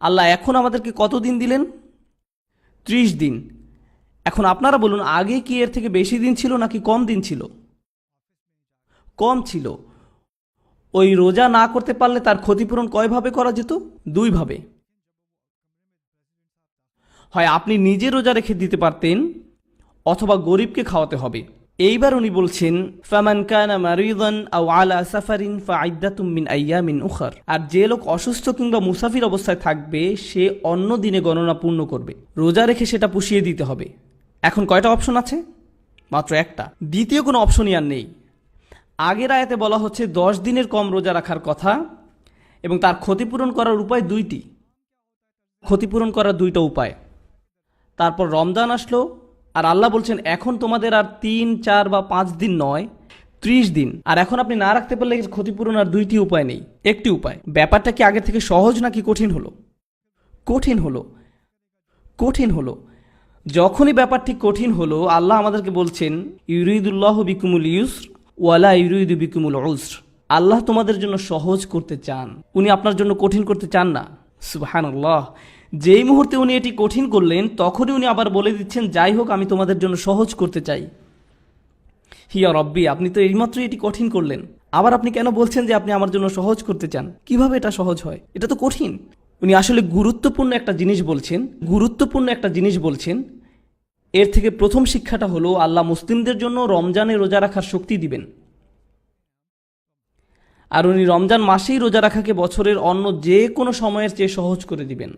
আল্লাহ এখন আমাদেরকে কত দিন দিলেন? 30 দিন। এখন আপনারা বলুন, আগে কি এর থেকে বেশি দিন ছিল নাকি কম দিন ছিল? কম ছিল। ওই রোজা না করতে পারলে তার ক্ষতিপূরণ কয়ভাবে করা যেত? 2 ভাবে। হয় আপনি নিজে রোজা রেখে দিতে পারতেন, অথবা গরিবকে খাওয়াতে হবে। এইবার উনি বলছেন, ফামান কানা মারিদান আও আলা সাফারিন ফাইদ্দাতুম মিন আইয়ামিন উখর। আর যে লোক অসুস্থ কিংবা মুসাফির অবস্থায় থাকবে সে অন্য দিনে গণনা পূর্ণ করবে, রোজা রেখে সেটা পুষিয়ে দিতে হবে। এখন কয়টা অপশন আছে? মাত্র একটা। দ্বিতীয় কোনো অপশনই আর নেই। আগের আয়াতে বলা হচ্ছে 10 দিনের কম রোজা রাখার কথা, এবং তার ক্ষতিপূরণ করার উপায় 2টি। ক্ষতিপূরণ করার 2টা উপায়। তারপর রমজান আসলো, আর আল্লাহ বলছেন এখন তোমাদের আর 3, 4 বা 5 দিন নয়, 30 দিন। আর এখন আপনি না রাখতে পারলে ক্ষতিপূরণ আর 2টি উপায় নেই, একটি উপায়। ব্যাপারটা কি আগে থেকে সহজ নাকি কঠিন হলো? কঠিন হলো। কঠিন হলো। যখনই ব্যাপারটি কঠিন হলো, আল্লাহ আমাদেরকে বলছেন, ইউরিদুল্লাহু বিকুমুল ইউসর ওয়ালা ইউরিদু বিকুমুল উসর। আল্লাহ তোমাদের জন্য সহজ করতে চান, উনি আপনার জন্য কঠিন করতে চান না। সুবহানাল্লাহ। যেই মুহূর্তে উনি এটি কঠিন করলেন, তখনই উনি আবার বলে দিচ্ছেন, যাই হোক আমি তোমাদের জন্য সহজ করতে চাই। হিয়া রব্বি, আপনি তো এইমাত্রই এটি কঠিন করলেন, আবার আপনি কেন বলছেন যে আপনি আমার জন্য সহজ করতে চান? কিভাবে এটা সহজ হয়? এটা তো কঠিন। উনি আসলে গুরুত্বপূর্ণ একটা জিনিস বলছেন, গুরুত্বপূর্ণ একটা জিনিস বলছেন। এর থেকে প্রথম শিক্ষাটা হলো, আল্লাহ মুসলিমদের জন্য রমজানে রোজা রাখার শক্তি দিবেন। আর উনি রমজান মাসেই রোজা রাখাকে বছরের অন্য যে কোনো সময়ের চেয়ে সহজ করে দিবেন।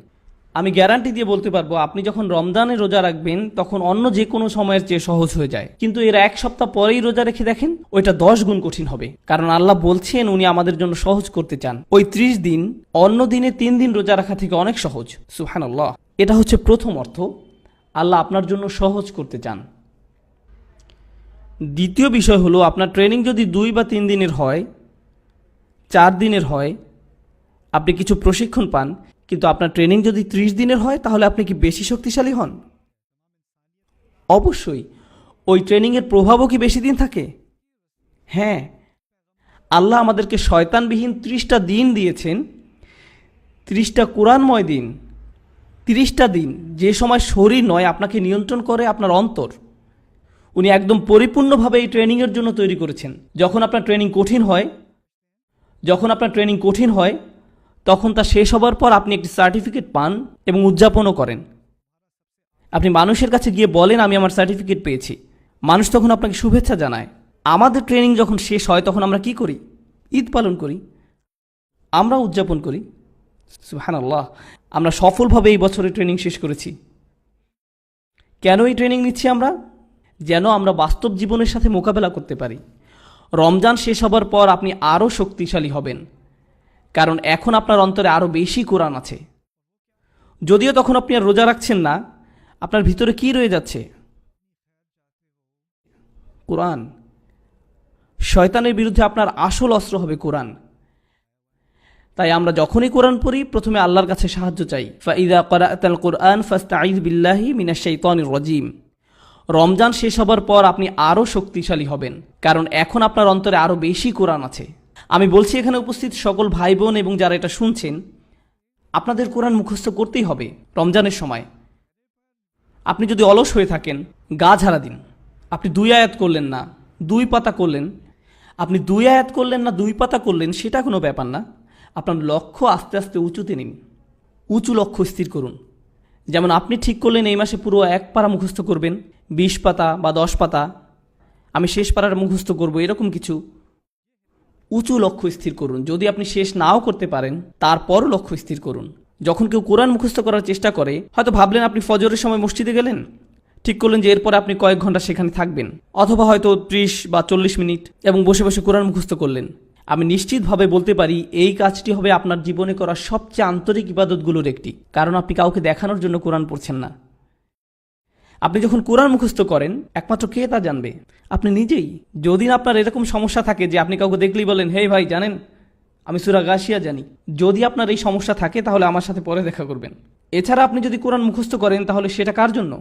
আমি গ্যারান্টি দিয়ে বলতে পারবো, আপনি যখন রমজানে রোজা রাখবেন তখন অন্য যে কোনো সময়ের চেয়ে সহজ হয়ে যায়। কিন্তু এর 1 সপ্তাহ পরেই রোজা রেখে দেখেন, ওইটা 10 গুণ কঠিন হবে। কারণ আল্লাহ বলছেন উনি আমাদের জন্য সহজ করতে চান। ওই 30 দিন অন্য দিনে 3 দিন রোজা রাখা থেকে অনেক সহজ। সুবহানাল্লাহ। এটা হচ্ছে প্রথম অর্থ, আল্লাহ আপনার জন্য সহজ করতে চান। দ্বিতীয় বিষয় হলো, আপনার ট্রেনিং যদি 2 বা 3 দিনের হয়, 4 দিনের হয়, আপনি কিছু প্রশিক্ষণ পান, কিন্তু আপনার ট্রেনিং যদি 30 দিনের হয়, তাহলে আপনি কি বেশি শক্তিশালী হন? অবশ্যই। ওই ট্রেনিংয়ের প্রভাবও কি বেশি দিন থাকে? হ্যাঁ। আল্লাহ আমাদেরকে শয়তানবিহীন 30টা দিন দিয়েছেন, 30টা কোরআনময় দিন, 30টা দিন যে সময় শরীর নয়, আপনাকে নিয়ন্ত্রণ করে আপনার অন্তর। উনি একদম পরিপূর্ণভাবে এই ট্রেনিংয়ের জন্য তৈরি করেছেন। যখন আপনার ট্রেনিং কঠিন হয়, তখন তা শেষ হবার পর আপনি একটি সার্টিফিকেট পান এবং উদযাপনও করেন। আপনি মানুষের কাছে গিয়ে বলেন, আমি আমার সার্টিফিকেট পেয়েছি। মানুষ তখন আপনাকে শুভেচ্ছা জানায়। আমাদের ট্রেনিং যখন শেষ হয়, তখন আমরা কি করি? ঈদ পালন করি, আমরা উদযাপন করি। সুবহানাল্লাহ। আমরা সফলভাবে এই বছরে ট্রেনিং শেষ করেছি। কেন এই ট্রেনিং নিচ্ছি আমরা? যেন আমরা বাস্তব জীবনের সাথে মোকাবেলা করতে পারি। রমজান শেষ হবার পর আপনি আরও শক্তিশালী হবেন, কারণ এখন আপনার অন্তরে আরও বেশি কোরআন আছে। যদিও তখন আপনি আর রোজা রাখছেন না, আপনার ভিতরে কি রয়ে যাচ্ছে? কোরআন। শয়তানের বিরুদ্ধে আপনার আসল অস্ত্র হবে কোরআন। তাই আমরা যখনই কোরআন পড়ি, প্রথমে আল্লাহর কাছে সাহায্য চাই। ফাইদা ক্বারাআতাল কুরআন ফাস্তাঈয বিল্লাহি মিনাশ শাইতানির রাজীম। রমজান শেষ হবার পর আপনি আরও শক্তিশালী হবেন, কারণ এখন আপনার অন্তরে আরও বেশি কোরআন আছে। আমি বলছি এখানে উপস্থিত সকল ভাই বোন এবং যারা এটা শুনছেন, আপনাদের কোরআন মুখস্থ করতেই হবে রমজানের সময়। আপনি যদি অলস হয়ে থাকেন, গা ঝাড়া দিন। আপনি 2 আয়াত করলেন না, 2 পাতা করলেন। আপনি 2 আয়াত করলেন না, 2 পাতা করলেন, সেটা কোনো ব্যাপার না। আপনার লক্ষ্য আস্তে আস্তে উঁচুতে নিন, উঁচু লক্ষ্য স্থির করুন। যেমন আপনি ঠিক করলেন এই মাসে পুরো 1 পারা মুখস্থ করবেন, 20 পাতা বা 10 পাতা, আমি শেষ পারার মুখস্থ করব, এরকম কিছু উঁচু লক্ষ্য স্থির করুন। যদি আপনি শেষ নাও করতে পারেন, তারপরও লক্ষ্য স্থির করুন। যখন কেউ কোরআন মুখস্থ করার চেষ্টা করে, হয়তো ভাবলেন আপনি ফজরের সময় মসজিদে গেলেন, ঠিক করলেন যে এরপরে আপনি কয়েক ঘন্টা সেখানে থাকবেন, অথবা হয়তো 30 বা 40 মিনিট, এবং বসে বসে কোরআন মুখস্থ করলেন। আমি নিশ্চিতভাবে বলতে পারি এই কাজটি হবে আপনার জীবনে করা সবচেয়ে আন্তরিক ইবাদতগুলোর একটি, কারণ আপনি কাউকে দেখানোর জন্য কোরআন পড়ছেন না। আপনি যখন কোরআন মুখস্থ করেন, একমাত্র কে তা জানবে? আপনি নিজেই। যদি আপনার এরকম সমস্যা থাকে যে আপনি কাউকে দেখলেই বলেন, হে ভাই জানেন আমি সূরা গাশিয়া জানি, যদি আপনার এই সমস্যা থাকে তাহলে আমার সাথে পরে দেখা করবেন। এছাড়া আপনি যদি কোরআন মুখস্থ করেন, তাহলে সেটা কার জন্য?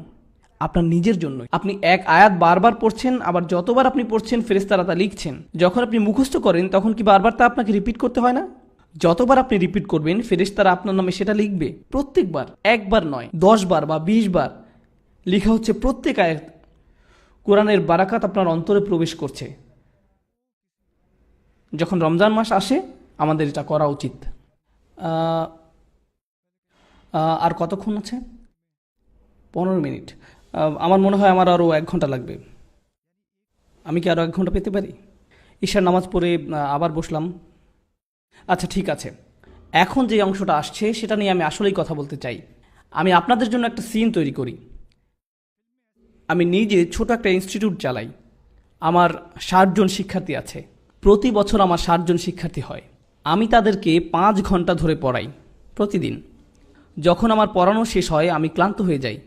আপনার নিজের জন্য। আপনি এক আয়াত বারবার পড়ছেন, আবার যতবার আপনি পড়ছেন ফেরেশতারা তা লিখছেন। যখন আপনি মুখস্থ করেন, তখন কি বারবার তা আপনাকে রিপিট করতে হয় না? যতবার আপনি রিপিট করবেন ফেরেশতারা আপনার নামে সেটা লিখবে। প্রত্যেকবার, একবার নয়, 10 বার বা 20 বার লেখা হচ্ছে। প্রত্যেক আয়াত কোরআনের বারাকাত আপনার অন্তরে প্রবেশ করছে। যখন রমজান মাস আসে আমাদের এটা করা উচিত। আর কতক্ষণ আছে? 15 মিনিট। আমার মনে হয় আমার আরও 1 ঘন্টা লাগবে। আমি কি আরও 1 ঘন্টা পেতে পারি? ঈশার নামাজ পড়ে আবার বসলাম। আচ্ছা ঠিক আছে, এখন যে অংশটা আসছে সেটা নিয়ে আমি আসলেই কথা বলতে চাই। আমি আপনাদের জন্য একটা সিন তৈরি করি। আমি নিজে ছোট একটা ইনস্টিটিউট চালাই। আমার 60 জন শিক্ষার্থী আছে। প্রতি বছর আমার 60 জন শিক্ষার্থী হয়। আমি তাদেরকে 5 ঘন্টা ধরে পড়াই প্রতিদিন। যখন আমার পড়ানো শেষ হয় আমি ক্লান্ত হয়ে যাই।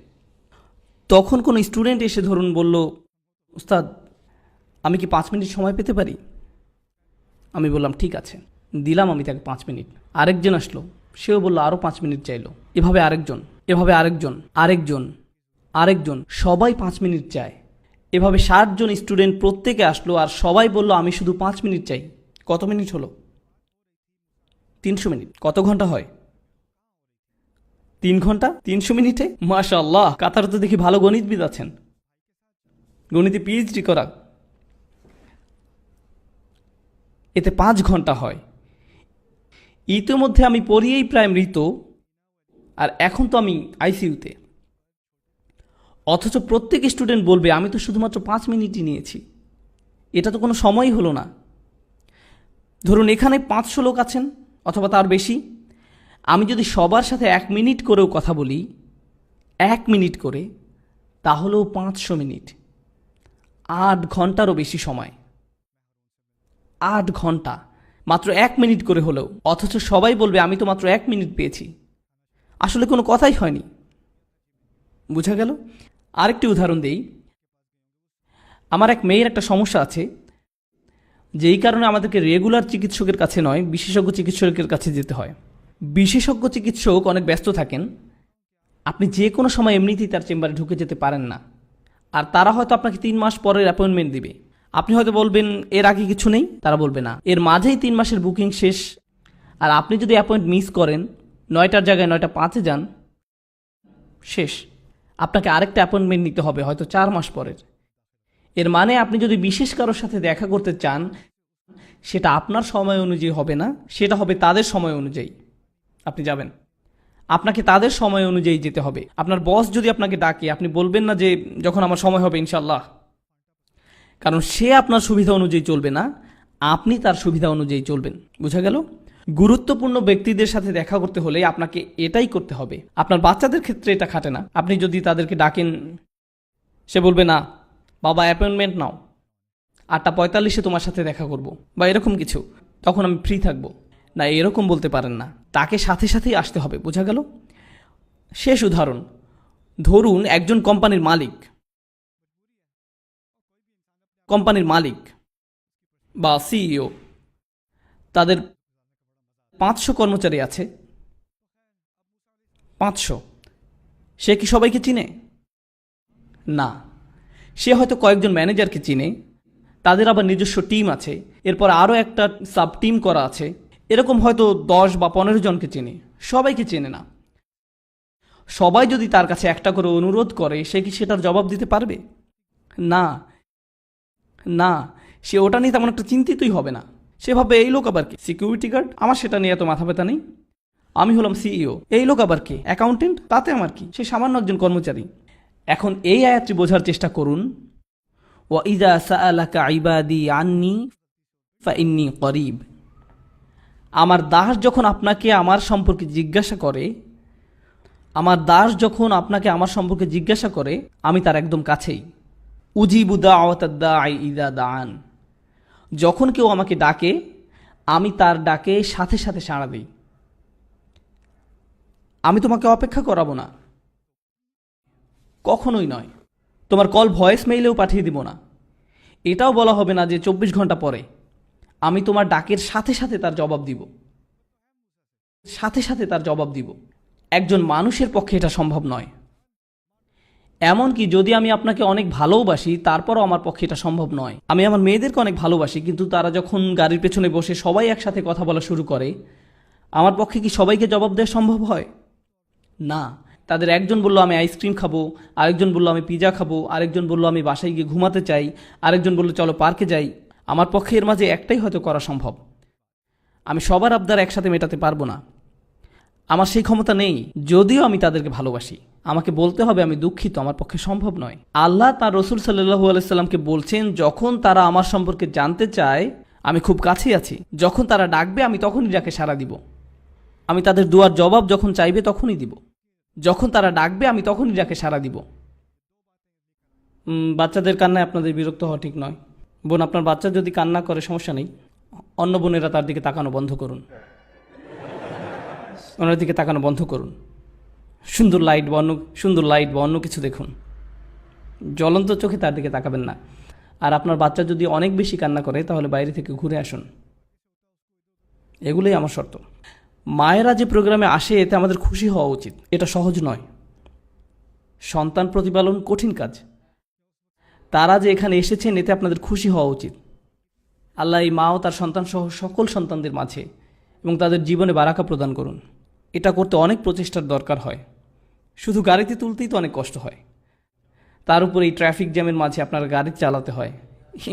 তখন কোনো স্টুডেন্ট এসে ধরুন বলল, উস্তাদ আমি কি 5 মিনিট সময় পেতে পারি? আমি বললাম ঠিক আছে, দিলাম আমি তাকে 5 মিনিট। আরেকজন আসলো, সেও বলল আরও 5 মিনিট চাইলো। এভাবে আরেকজন, এভাবে আরেকজন, আরেকজন, আরেকজন, সবাই 5 মিনিট চায়। এভাবে 60 জন স্টুডেন্ট প্রত্যেকে আসলো আর সবাই বলল আমি শুধু 5 মিনিট চাই। কত মিনিট হলো? 300 মিনিট। কত ঘন্টা হয়? 3 ঘন্টা 300 মিনিটে। মাশাআল্লাহ, কাতারে তো দেখি ভালো গণিতবিদ আছেন, গণিতে পিএইচডি করা। এতে 5 ঘন্টা হয়। ইতিমধ্যে আমি পড়িয়েই প্রায় মৃত, আর এখন তো আমি আইসিইউতে। অথচ প্রত্যেক স্টুডেন্ট বলবে আমি তো শুধুমাত্র 5 মিনিটই নিয়েছি। এটা তো কোনো সময়ই হলো না। ধরুন এখানে 500 লোক আছেন অথবা তার বেশি। আমি যদি সবার সাথে 1 মিনিট করেও কথা বলি, 1 মিনিট করে, তাহলেও 500 মিনিট, 8 ঘন্টারও বেশি সময়। 8 ঘন্টা মাত্র 1 মিনিট করে হলেও, অথচ সবাই বলবে আমি তো মাত্র 1 মিনিট পেয়েছি। আসলে কোনো কথাই হয়নি। বুঝা গেল? আরেকটি উদাহরণ দেই। আমার এক মেয়ের একটা সমস্যা আছে, যেই কারণে আমাদেরকে রেগুলার চিকিৎসকের কাছে নয়, বিশেষজ্ঞ চিকিৎসকের কাছে যেতে হয়। বিশেষজ্ঞ চিকিৎসক অনেক ব্যস্ত থাকেন। আপনি যে কোনো সময় এমনিতেই তার চেম্বারে ঢুকে যেতে পারেন না। আর তারা হয়তো আপনাকে 3 মাস পরের অ্যাপয়েন্টমেন্ট দিবে। আপনি হয়তো বলবেন এর আগে কিছু নেই, তারা বলবে না, এর মাঝেই 3 মাসের বুকিং শেষ। আর আপনি যদি অ্যাপয়েন্ট মিস করেন, 9টার জায়গায় 9টা 5-এ যান, শেষ। আপনাকে আরেকটা অ্যাপয়েন্টমেন্ট নিতে হবে হয়তো 4 মাস পরের। এর মানে আপনি যদি বিশেষ কারোর সাথে দেখা করতে চান, সেটা আপনার সময় অনুযায়ী হবে না, সেটা হবে তাদের সময় অনুযায়ী। আপনি যাবেন, আপনাকে তাদের সময় অনুযায়ী যেতে হবে। আপনার বস যদি আপনাকে ডাকে, আপনি বলবেন না যে যখন আমার সময় হবে ইনশাল্লাহ, কারণ সে আপনার সুবিধা অনুযায়ী চলবে না, আপনি তার সুবিধা অনুযায়ী চলবেন। বুঝা গেল? গুরুত্বপূর্ণ ব্যক্তিদের সাথে দেখা করতে হলে আপনাকে এটাই করতে হবে। আপনার বাচ্চাদের ক্ষেত্রে এটা খাটে না। আপনি যদি তাদেরকে ডাকেন, সে বলবে না বাবা অ্যাপয়েন্টমেন্ট নাও, 8:45-এ তোমার সাথে দেখা করব, বা এরকম কিছু, তখন আমি ফ্রি থাকবো না, এরকম বলতে পারেন না। তাকে সাথে সাথেই আসতে হবে। বোঝা গেল? শেষ উদাহরণ, ধরুন একজন কোম্পানির মালিক বা সিইও, তাদের 500 কর্মচারী আছে। 500। সে কি সবাইকে চিনে? না। সে হয়তো কয়েকজন ম্যানেজারকে চিনে, তাদের আবার নিজস্ব টিম আছে, এরপর আরও একটা সাব টিম করা আছে, এরকম হয়তো 10 বা 15 জনকে চেনে। সবাইকে চেনে না। সবাই যদি তার কাছে একটা করে অনুরোধ করে, সে কি সেটার জবাব দিতে পারবে? না, না, সে ওটা নিয়ে তেমন একটা চিন্তিতই হবে না। সে ভাবে এই লোক আবার কি, সিকিউরিটি গার্ড, আমার সেটা নিয়ে এত মাথা ব্যথা নেই। আমি হলাম সিইও, এই লোক আবার কি, অ্যাকাউন্টেন্ট, তাতে আমার কি, সে সামান্য একজন কর্মচারী। এখন এই আয়াতটি বোঝার চেষ্টা করুন। ওয়াইদা সাআলাকা ইবাদি আন্নি ফাইন্নী করিব। আমার দাস যখন আপনাকে আমার সম্পর্কে জিজ্ঞাসা করে, আমার দাস যখন আপনাকে আমার সম্পর্কে জিজ্ঞাসা করে, আমি তার একদম কাছেই। উজিবু দাওয়াতাদ দাঈ ইযা দাআন। যখন কেউ আমাকে ডাকে, আমি তার ডাকে সাথে সাথে সাড়া দিই। আমি তোমাকে অপেক্ষা করাবো না, কখনোই নয়। তোমার কল ভয়েস মেইলেও পাঠিয়ে দিব না। এটাও বলা হবে না যে 24 ঘন্টা পরে। আমি তোমার ডাকের সাথে সাথে তার জবাব দিব, সাথে সাথে তার জবাব দিব। একজন মানুষের পক্ষে এটা সম্ভব নয়। এমনকি যদি আমি আপনাকে অনেক ভালোবাসি, তারপরও আমার পক্ষে এটা সম্ভব নয়। আমি আমার মেয়েদেরকে অনেক ভালোবাসি, কিন্তু তারা যখন গাড়ির পেছনে বসে সবাই একসাথে কথা বলা শুরু করে, আমার পক্ষে কি সবাইকে জবাব দেওয়া সম্ভব হয়? না। তাদের একজন বলল আমি আইসক্রিম খাবো, আরেকজন বলল আমি পিজা খাবো, আরেকজন বলল আমি বাসায় গিয়ে ঘুমাতে চাই, আরেকজন বলল চলো পার্কে যাই। আমার পক্ষে এর মাঝে একটাই হয়তো করা সম্ভব। আমি সবার আবদার একসাথে মেটাতে পারবো না, আমার সেই ক্ষমতা নেই। যদিও আমি তাদেরকে ভালোবাসি, আমাকে বলতে হবে আমি দুঃখিত, আমার পক্ষে সম্ভব নয়। আল্লাহ তার রসুল সাল্লাল্লাহু আলাইহি সাল্লামকে বলছেন, যখন তারা আমার সম্পর্কে জানতে চায় আমি খুব কাছেই আছি, যখন তারা ডাকবে আমি তখনই ডাকে সাড়া দিব, আমি তাদের দুয়ার জবাব যখন চাইবে তখনই দিব, যখন তারা ডাকবে আমি তখনই ডাকে সাড়া দিব। বাচ্চাদের কান্নায় আপনাদের বিরক্ত হওয়া ঠিক নয়। বোন, আপনার বাচ্চা যদি কান্না করে সমস্যা নেই, অন্য বোনেরা তার দিকে তাকানো বন্ধ করুন, ওনার দিকে তাকানো বন্ধ করুন। সুন্দর লাইট বা অন্য কিছু দেখুন, জ্বলন্ত চোখে তার দিকে তাকাবেন না। আর আপনার বাচ্চা যদি অনেক বেশি কান্না করে তাহলে বাইরে থেকে ঘুরে আসুন। এগুলোই আমার শর্ত। মায়েরা যে প্রোগ্রামে আসে এতে আমাদের খুশি হওয়া উচিত, এটা সহজ নয়। সন্তান প্রতিপালন কঠিন কাজ, তারা যে এখানে এসেছেন এতে আপনাদের খুশি হওয়া উচিত। আল্লাহ এই মা ও তার সন্তান সহ সকল সন্তানদের মাঝে এবং তাদের জীবনে বারাকা প্রদান করুন। এটা করতে অনেক প্রচেষ্টার দরকার হয়, শুধু গাড়িতে তুলতেই তো অনেক কষ্ট হয়, তার উপর এই ট্রাফিক জ্যামের মাঝে আপনার গাড়ি চালাতে হয়।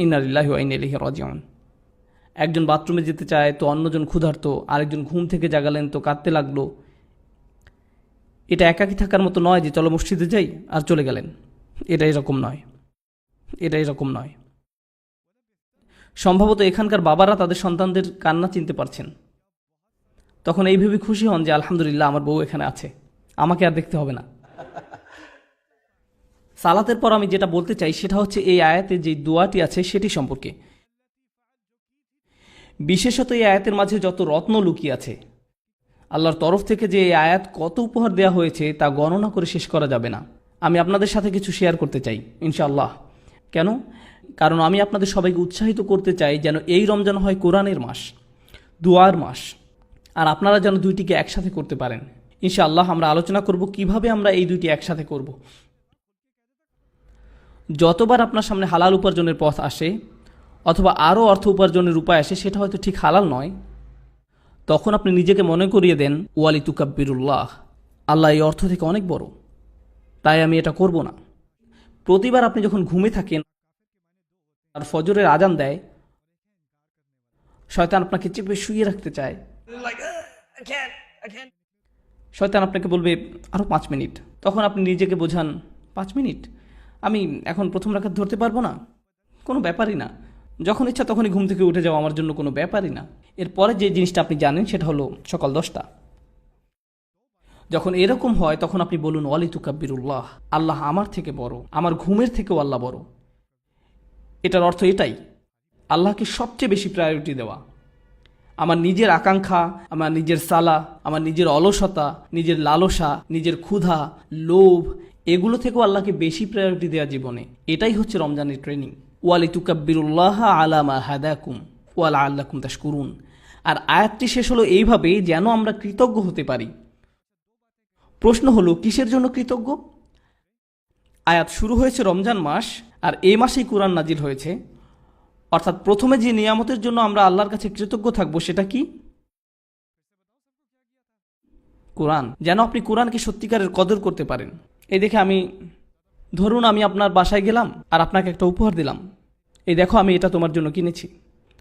ইন্না লিল্লাহি ওয়া ইন্না ইলাইহি রাজিউন। একজন বাথরুমে যেতে চায় তো অন্যজন ক্ষুধার্ত, আরেকজন ঘুম থেকে জাগালেন তো কাঁদতে লাগলো। এটা একাকী থাকার মতো নয় যে চলো মসজিদে যাই আর চলে গেলেন। এটা এরকম নয়। সম্ভবত এখানকার বাবারা তাদের সন্তানদের কান্না চিনতে পারছেন, তখন এই ভেবে খুশি হন যে আলহামদুলিল্লাহ আমার বউ এখানে আছে, আমাকে আর দেখতে হবে না। সালাতের পর আমি যেটা বলতে চাই সেটা হচ্ছে এই আয়াতে যে দোয়াটি আছে সেটি সম্পর্কে। বিশেষত এই আয়াতের মাঝে যত রত্ন লুকিয়ে আছে, আল্লাহর তরফ থেকে যে এই আয়াত কত উপহার দেওয়া হয়েছে তা গণনা করে শেষ করা যাবে না। আমি আপনাদের সাথে কিছু শেয়ার করতে চাই ইনশাআল্লাহ। কেন? কারণ আমি আপনাদের সবাইকে উৎসাহিত করতে চাই যেন এই রমজান হয় কোরআনের মাস, দুয়ার মাস, আর আপনারা যেন দুইটিকে একসাথে করতে পারেন। ইনশাআল্লাহ আমরা আলোচনা করব কিভাবে আমরা এই দুইটি একসাথে করব। যতবার আপনার সামনে হালাল উপার্জনের পথ আসে অথবা আরও অর্থ উপার্জনের উপায় আসে সেটা হয়তো ঠিক হালাল নয়, তখন আপনি নিজেকে মনে করিয়ে দেন ওয়ালি তুকাব্বিরুল্লাহ, আল্লাহ এই অর্থ থেকে অনেক বড়, তাই আমি এটা করব না। প্রতিবার আপনি যখন ঘুমে থাকেন আর ফজরের আজান দেয়, শয়তান আপনাকে চেপে শুয়ে রাখতে চায়, শয়তান আপনাকে বলবে আরও 5 মিনিট। তখন আপনি নিজেকে বোঝান 5 মিনিট, আমি এখন প্রথম রাকাত ধরতে পারবো না, কোনো ব্যাপারই না, যখন ইচ্ছা তখনই ঘুম থেকে উঠে যাওয়া আমার জন্য কোনো ব্যাপারই না। এরপরে যে জিনিসটা আপনি জানেন সেটা হলো সকাল 10টা। যখন এরকম হয় তখন আপনি বলুন ওয়ালি তুকাব্বিরুল্লাহ, আল্লাহ আমার থেকে বড়, আমার ঘুমের থেকেও আল্লাহ বড়। এটার অর্থ এটাই, আল্লাহকে সবচেয়ে বেশি প্রায়োরিটি দেওয়া। আমার নিজের আকাঙ্ক্ষা, আমার নিজের সালা, আমার নিজের অলসতা, নিজের লালসা, নিজের ক্ষুধা, লোভ, এগুলো থেকেও আল্লাহকে বেশি প্রায়োরিটি দেওয়া জীবনে। এটাই হচ্ছে রমজানের ট্রেনিং। ওয়ালি তুকাব্বিরুল্লাহ আলা মা হাদাকুম ওয়া লাআল্লাকুম তাশকুরুন। আর আয়াতটি শেষ হলো এইভাবে যেন আমরা কৃতজ্ঞ হতে পারি। প্রশ্ন হলো কিসের জন্য কৃতজ্ঞ? আয়াত শুরু হয়েছে রমজান মাস, আর এই মাসেই কোরআন নাজিল হয়েছে, অর্থাৎ প্রথমে যে নিয়ামতের জন্য আমরা আল্লাহর কাছে কৃতজ্ঞ থাকবো সেটা কি? কোরআন। যেন আপনি কোরআনকে সত্যিকারের কদর করতে পারেন। এই দেখে ধরুন আমি আপনার বাসায় গেলাম আর আপনাকে একটা উপহার দিলাম, এই দেখো আমি এটা তোমার জন্য কিনেছি।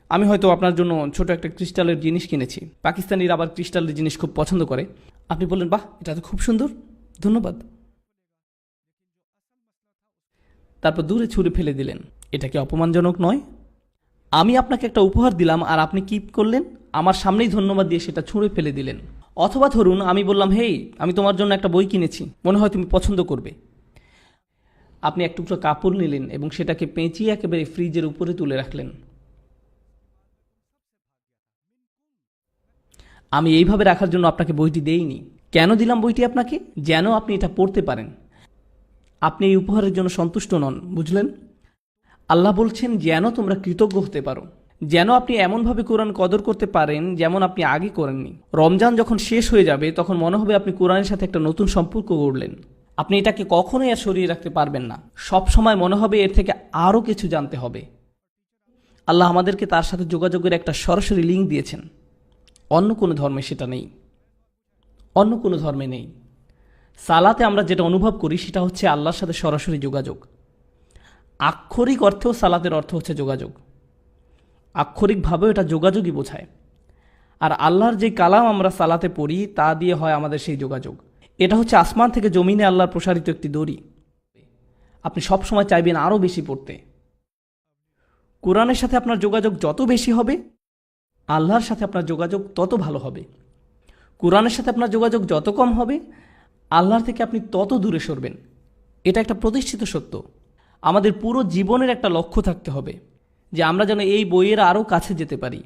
আমি হয়তো আপনার জন্য ছোট একটা ক্রিস্টালের জিনিস কিনেছি, পাকিস্তানিরা আবার ক্রিস্টালের জিনিস খুব পছন্দ করে। আপনি বললেন বাহ, এটা তো খুব সুন্দর, ধন্যবাদ। তারপর দূরে ছুঁড়ে ফেলে দিলেন। এটা কি অপমানজনক নয়? আমি আপনাকে একটা উপহার দিলাম আর আপনি কি করলেন? আমার সামনেই ধন্যবাদ দিয়ে সেটা ছুঁড়ে ফেলে দিলেন। অথবা ধরুন আমি বললাম হেই, আমি তোমার জন্য একটা বই কিনেছি, মনে হয় তুমি পছন্দ করবে। আপনি এক টুকরো কাপড় নিলেন এবং সেটাকে পেঁচিয়ে একেবারে ফ্রিজের উপরে তুলে রাখলেন। আমি এইভাবে রাখার জন্য আপনাকে বইটি দেইনি। কেন দিলাম বইটি আপনাকে? যেন আপনি এটা পড়তে পারেন। আপনি এই উপহারের জন্য সন্তুষ্ট নন, বুঝলেন? আল্লাহ বলছেন যেন তোমরা কৃতজ্ঞ হতে পারো, যেন আপনি এমনভাবে কোরআন কদর করতে পারেন যেমন আপনি আগে করেননি। রমজান যখন শেষ হয়ে যাবে তখন মনে হবে আপনি কোরআনের সাথে একটা নতুন সম্পর্ক গড়লেন। আপনি এটাকে কখনোই আর সরিয়ে রাখতে পারবেন না। সব সময় মনে হবে এর থেকে আরও কিছু জানতে হবে। আল্লাহ আমাদেরকে তার সাথে যোগাযোগের একটা সরাসরি লিঙ্ক দিয়েছেন। অন্য কোনো ধর্মে সেটা নেই, অন্য কোনো ধর্মে নেই। সালাতে আমরা যেটা অনুভব করি সেটা হচ্ছে আল্লাহর সাথে সরাসরি যোগাযোগ। আক্ষরিক অর্থেও সালাতের অর্থ হচ্ছে যোগাযোগ, আক্ষরিকভাবেও এটা যোগাযোগই বোঝায়। আর আল্লাহর যে কালাম আমরা সালাতে পড়ি তা দিয়ে হয় আমাদের সেই যোগাযোগ। এটা হচ্ছে আসমান থেকে জমিনে আল্লাহর প্রসারিত একটি দড়ি। আপনি সব সময় চাইবেন আরও বেশি পড়তে। কোরআনের সাথে আপনার যোগাযোগ যত বেশি হবে, আল্লাহর সাথে আপনার যোগাযোগ তত ভালো হবে। কোরআনের সাথে আপনার যোগাযোগ যত কম হবে, আল্লাহর থেকে আপনি তত দূরে সরবেন। এটা একটা প্রতিষ্ঠিত সত্য। আমাদের পুরো জীবনের একটা লক্ষ্য থাকতে হবে যে আমরা যেন এই বইয়ের আরও কাছে যেতে পারি।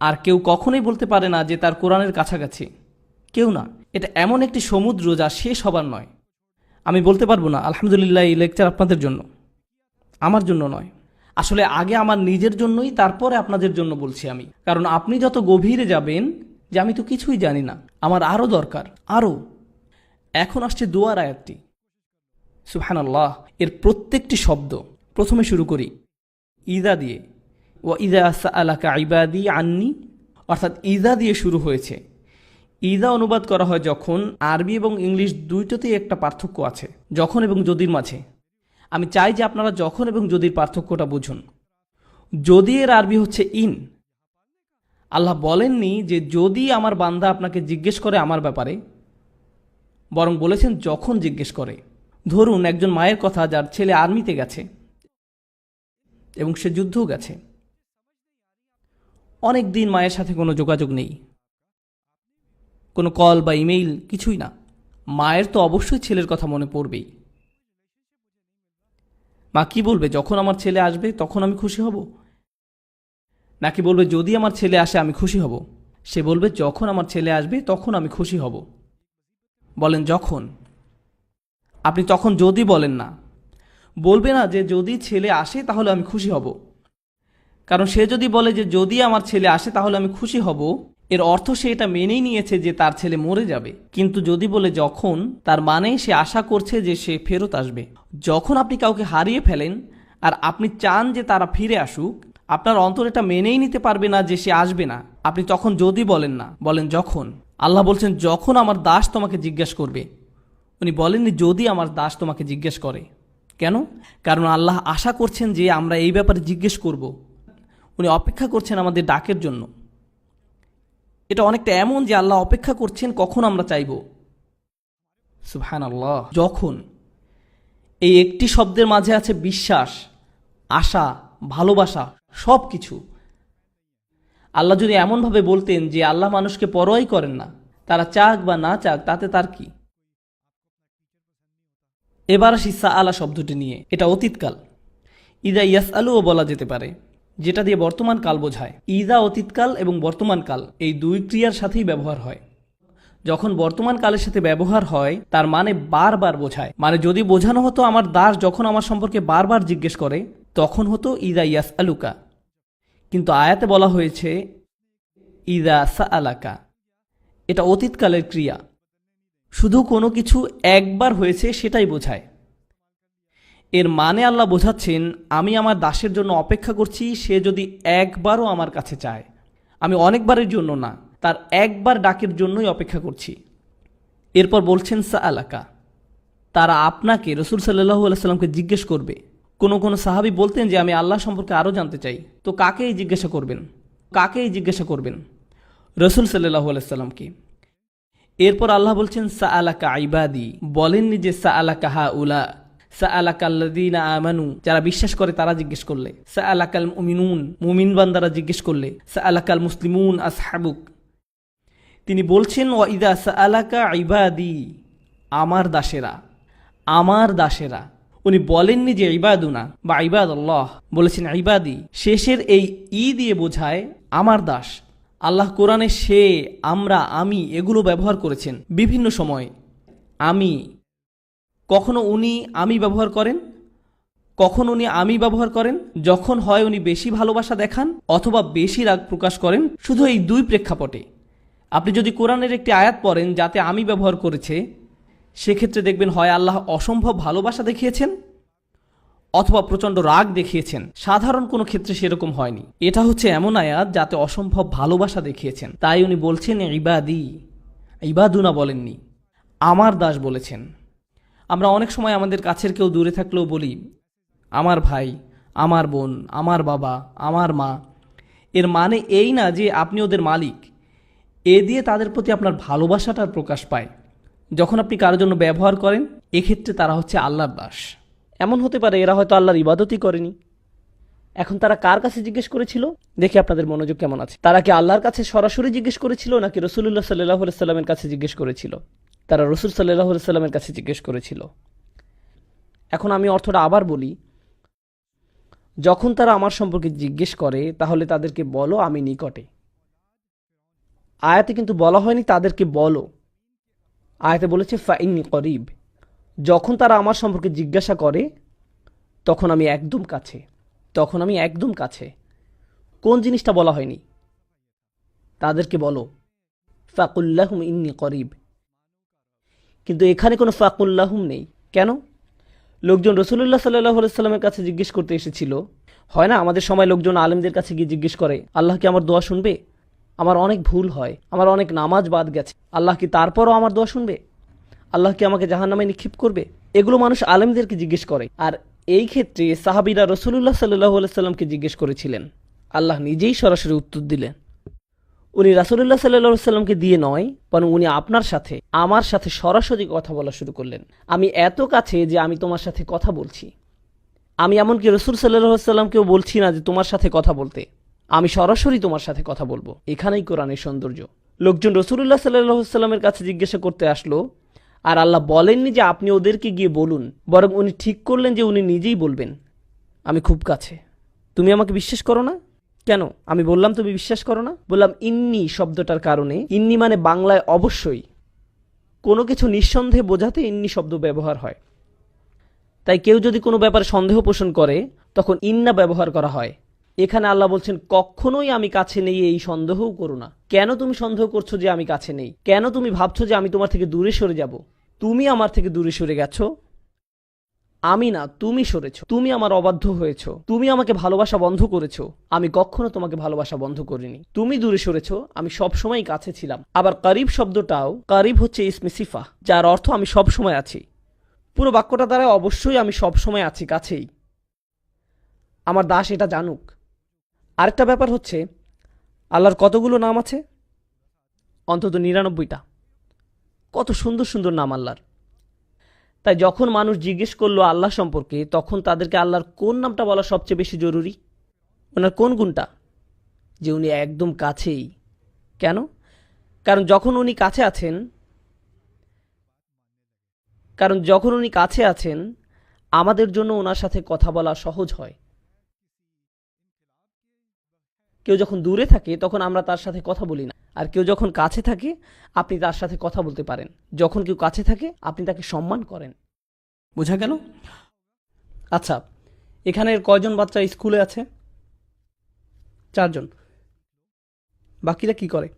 আর কেউ কখনোই বলতে পারে না যে তার কোরআনের কাছাকাছি, কেউ না। এটা এমন একটি সমুদ্র যা শেষ হবার নয়। আমি বলতে পারবো না আলহামদুলিল্লাহ এই লেকচার আপনাদের জন্য, আমার জন্য নয়। আসলে আগে আমার নিজের জন্যই, তারপরে আপনাদের জন্য বলছি আমি। কারণ আপনি যত গভীরে যাবেন যে আমি তো কিছুই জানি না, আমার আরও দরকার, আরও। এখন আসছে দোয়ার আয়াতটি, সুবহানাল্লাহ। এর প্রত্যেকটি শব্দ, প্রথমে শুরু করি ইদা দিয়ে, ওয়া ইদা সাআলাকা ইবাদি আন্নি, অর্থাৎ ইদা দিয়ে শুরু হয়েছে। ইদা অনুবাদ করা হয় যখন, আরবি এবং ইংলিশ দুইটাতেই একটা পার্থক্য আছে, যখন এবং যদির মাঝে। আমি চাই যে আপনারা যখন এবং যদির পার্থক্যটা বুঝুন। যদি এর আরবি হচ্ছে ইন। আল্লাহ বলেননি যে যদি আমার বান্দা আপনাকে জিজ্ঞেস করে আমার ব্যাপারে, বরং বলেছেন যখন জিজ্ঞেস করে। ধরুন একজন মায়ের কথা যার ছেলে আর্মিতে গেছে এবং সে যুদ্ধও গেছে, অনেক দিন মায়ের সাথে কোনো যোগাযোগ নেই, কোনো কল বা ইমেইল কিছুই না। মায়ের তো অবশ্যই ছেলের কথা মনে পড়বেই। মা কি বলবে, যখন আমার ছেলে আসবে তখন আমি খুশি হব? নাকি বলবে যদি আমার ছেলে আসে আমি খুশি হব? সে বলবে যখন আমার ছেলে আসবে তখন আমি খুশি হব। বলেন যখন। আপনি তখন যদি বলেন না, বলবে না যে যদি ছেলে আসে তাহলে আমি খুশি হব। কারণ সে যদি বলে যে যদি আমার ছেলে আসে তাহলে আমি খুশি হব, এর অর্থ সে এটা মেনেই নিয়েছে যে তার ছেলে মরে যাবে। কিন্তু যদি বলে যখন, তার মানে সে আশা করছে যে সে ফেরত আসবে। যখন আপনি কাউকে হারিয়ে ফেলেন আর আপনি চান যে তারা ফিরে আসুক, আপনার অন্তর এটা মেনেই নিতে পারবে না যে সে আসবে না। আপনি তখন যদি বলেন না, বলেন যখন। আল্লাহ বলছেন যখন আমার দাস তোমাকে জিজ্ঞেস করবে। উনি বলেননি যদি আমার দাস তোমাকে জিজ্ঞেস করে। কেন? কারণ আল্লাহ আশা করছেন যে আমরা এই ব্যাপারে জিজ্ঞেস করব। উনি অপেক্ষা করছেন আমাদের ডাকের জন্য। এটা অনেকটা এমন যে আল্লাহ অপেক্ষা করছেন কখন আমরা চাইব। সুবহানাল্লাহ। যখন, এই একটি শব্দের মাঝে আছে বিশ্বাস, আশা, ভালোবাসা, সব কিছু। আল্লাহ যদি এমনভাবে বলতেন যে আল্লাহ মানুষকে পরোয়াই করেন না, তারা চাক বা না চাক তাতে তার কি। এবার আসি সাআলা শব্দটি নিয়ে। এটা অতীতকাল। ইদা ইয়াসআলুও বলা যেতে পারে, যেটা দিয়ে বর্তমান কাল বোঝায়। ইদা অতীতকাল এবং বর্তমান কাল এই দুই ক্রিয়ার সাথেই ব্যবহার হয়। যখন বর্তমান কালের সাথে ব্যবহার হয় তার মানে বারবার বোঝায়। মানে যদি বোঝানো হতো আমার দাস যখন আমার সম্পর্কে বারবার জিজ্ঞেস করে, তখন হতো ইদা ইয়াসআলুকা। কিন্তু আয়াতে বলা হয়েছে ইদা সাআলাকা। এটা অতীতকালের ক্রিয়া, শুধু কোনো কিছু একবার হয়েছে সেটাই বোঝায়। এর মানে আল্লাহ বোঝাচ্ছেন আমি আমার দাসের জন্য অপেক্ষা করছি, সে যদি একবারও আমার কাছে চায়। আমি অনেকবারের জন্য না, তার একবার ডাকের জন্যই অপেক্ষা করছি। এরপর বলছেন সাআলাকা, তারা আপনাকে, রাসূল সাল্লাল্লাহু আলাইহি সাল্লামকে জিজ্ঞেস করবে। কোনো সাহাবী বলতেন যে আমি আল্লাহ সম্পর্কে আরও জানতে চাই। তো কাকেই জিজ্ঞাসা করবেন? কাকেই জিজ্ঞাসা করবেন? রাসূল সাল্লাল্লাহু আলাইহি সাল্লামকে। এরপর আল্লাহ বলছেন সাআলাকা ইবাদি, বলেননি যে সাআলাকা হাউলা, সাআলাকাল্লাযীনা আমানু, যারা বিশ্বাস করে তারা জিজ্ঞেস করলে, সাআলাকাল মুমিনুন, মুমিন বান্দারা জিজ্ঞেস করলে, সাআলাকাল মুসলিমুন আসহাবুক। তিনি বলছেন ওয়া ইদা সাআলাকা ইবাদি, আমার দাসেরা, আমার দাসেরা। উনি বলেননি যে ইবাদুনা বা ইবাদাল্লাহ, বলেছেন ইবাদি। শেষের এই ই দিয়ে বোঝায় আমার দাস। আল্লাহ কোরআনে সে, আমরা, আমি এগুলো ব্যবহার করেছেন বিভিন্ন সময়। আমি, কখনো উনি আমি ব্যবহার করেন, কখন উনি আমি ব্যবহার করেন যখন হয় উনি বেশি ভালোবাসা দেখান অথবা বেশি রাগ প্রকাশ করেন। শুধু এই দুই প্রেক্ষাপটে। আপনি যদি কোরআনের একটি আয়াত পড়েন যাতে আমি ব্যবহার করেছে, সেক্ষেত্রে দেখবেন হয় আল্লাহ অসম্ভব ভালোবাসা দেখিয়েছেন, অথবা প্রচণ্ড রাগ দেখিয়েছেন। সাধারণ কোনো ক্ষেত্রে সেরকম হয়নি। এটা হচ্ছে এমন আয়াত যাতে অসম্ভব ভালোবাসা দেখিয়েছেন। তাই উনি বলছেন ইবাদি, ইবাদুনা বলেননি, আমার দাস বলেছেন। আমরা অনেক সময় আমাদের কাছের কেউ দূরে থাকলেও বলি আমার ভাই, আমার বোন, আমার বাবা, আমার মা। এর মানে এই না যে আপনি ওদের মালিক। এ দিয়ে তাদের প্রতি আপনার ভালোবাসাটার প্রকাশ পায়। যখন আপনি কারোর জন্য ব্যবহার করেন, এক্ষেত্রে তারা হচ্ছে আল্লাহর দাস। এমন হতে পারে এরা হয়তো আল্লাহর ইবাদতই করেনি। এখন তারা কার কাছে জিজ্ঞেস করেছিল? দেখি আপনাদের মনোযোগ কেমন আছে। তারা কি আল্লাহর কাছে সরাসরি জিজ্ঞেস করেছিল নাকি রাসূলুল্লাহ সাল্লাল্লাহু আলাইহি সাল্লামের কাছে জিজ্ঞেস করেছিল? তারা রাসূল সাল্লাল্লাহু আলাইহি সাল্লামের কাছে জিজ্ঞেস করেছিল। এখন আমি অর্থটা আবার বলি, যখন তারা আমার সম্পর্কে জিজ্ঞেস করে তাহলে তাদেরকে বলো আমি নিকটে। আয়াতে কিন্তু বলা হয়নি তাদেরকে বলো, আয়াতে বলেছে ফাইন্নী করিব। যখন তারা আমার সম্পর্কে জিজ্ঞাসা করে তখন আমি একদম কাছে, তখন আমি একদম কাছে। কোন জিনিসটা বলা হয়নি? তাদেরকে বলো ফাকুল্লাহুম ইন্নী করিব। কিন্তু এখানে কোনো ফাকুল্লাহুম নেই। কেন? লোকজন রাসূলুল্লাহ সাল্লাল্লাহু আলাইহি সাল্লামের কাছে জিজ্ঞেস করতে এসেছিল। হয় না আমাদের সময় লোকজন আলেমদের কাছে গিয়ে জিজ্ঞেস করে আল্লাহ কি আমার দোয়া শুনবে? আমার অনেক ভুল হয়, আমার অনেক নামাজ বাদ গেছে, আল্লাহ কি তারপরও আমার দোয়া শুনবে? আল্লাহ কি আমাকে জাহান্নামে নিক্ষেপ করবে? এগুলো মানুষ আলেমদেরকে জিজ্ঞেস করে। আর এই ক্ষেত্রে সাহাবীরা রাসূলুল্লাহ সাল্লাল্লাহু আলাইহি সাল্লামকে জিজ্ঞেস করেছিলেন। আল্লাহ নিজেই সরাসরি উত্তর দিলেন। উনি রাসূলুল্লাহ সাল্লাল্লাহু আলাইহি সাল্লামকে দিয়ে নয়, বরং উনি আপনার সাথে, আমার সাথে সরাসরি কথা বলা শুরু করলেন। আমি এত কাছে যে আমি তোমার সাথে কথা বলছি। আমি এমনকি রাসূল সাল্লাল্লাহু আলাইহি সাল্লামকেও বলছি না যে তোমার সাথে কথা বলতে, আমি সরাসরি তোমার সাথে কথা বলবো। এখানেই কোরআনের সৌন্দর্য। লোকজন রাসূলুল্লাহ সাল্লাল্লাহু আলাইহি সাল্লামের কাছে জিজ্ঞাসা করতে আসলো, আর আল্লাহ বলেননি যে আপনি ওদেরকে গিয়ে বলুন, বরং উনি ঠিক করলেন যে উনি নিজেই বলবেন আমি খুব কাছে। তুমি আমাকে বিশ্বাস করো না কেন? আমি বললাম তুমি বিশ্বাস করো না? বললাম ইন্নি শব্দটার কারণে। ইন্নি মানে বাংলায় অবশ্যই, কোনো কিছু নিঃসন্দেহে বোঝাতে ইন্নি শব্দ ব্যবহার হয়। তাই কেউ যদি কোনো ব্যাপারে সন্দেহ পোষণ করে তখন ইন্না ব্যবহার করা হয়। এখানে আল্লাহ বলছেন কখনোই আমি কাছে নেই এই সন্দেহও করো না। কেন তুমি সন্দেহ করছো যে আমি কাছে নেই? কেন তুমি ভাবছো যে আমি তোমার থেকে দূরে সরে যাব? তুমি আমার থেকে দূরে সরে গেছো, আমি না, তুমি সরেছো। তুমি আমার অবাধ্য হয়েছো, তুমি আমাকে ভালোবাসা বন্ধ করেছো। আমি কখনো তোমাকে ভালোবাসা বন্ধ করিনি। তুমি দূরে সরেছো, আমি সবসময় কাছে ছিলাম। আবার কারিব শব্দটাও, কারিব হচ্ছে ইসমে সিফা, যার অর্থ আমি সবসময় আছি। পুরো বাক্যটা দ্বারা অবশ্যই আমি সবসময় আছি, কাছেই। আমার দাস এটা জানুক। আরেকটা ব্যাপার হচ্ছে আল্লাহর কতগুলো নাম আছে? অন্তত ৯৯টা। কত সুন্দর সুন্দর নাম আল্লাহর। তাই যখন মানুষ জিজ্ঞেস করলো আল্লাহ সম্পর্কে, তখন তাদেরকে আল্লাহর কোন নামটা বলা সবচেয়ে বেশি জরুরি? ওনার কোন গুণটা? যে উনি একদম কাছেই। কেন? কারণ যখন উনি কাছে আছেন আমাদের জন্য ওনার সাথে কথা বলা সহজ হয়। কেউ যখন দূরে থাকে তখন আমরা তার সাথে কথা বলি না, আর কেউ যখন কাছে থাকে আপনি তার সাথে কথা বলতে পারেন। যখন কেউ কাছে থাকে আপনি তাকে সম্মান করেন। বোঝা গেল? আচ্ছা, এখানের কয়জন বাচ্চা স্কুলে আছে? 4 জন। বাকিরা কি করে?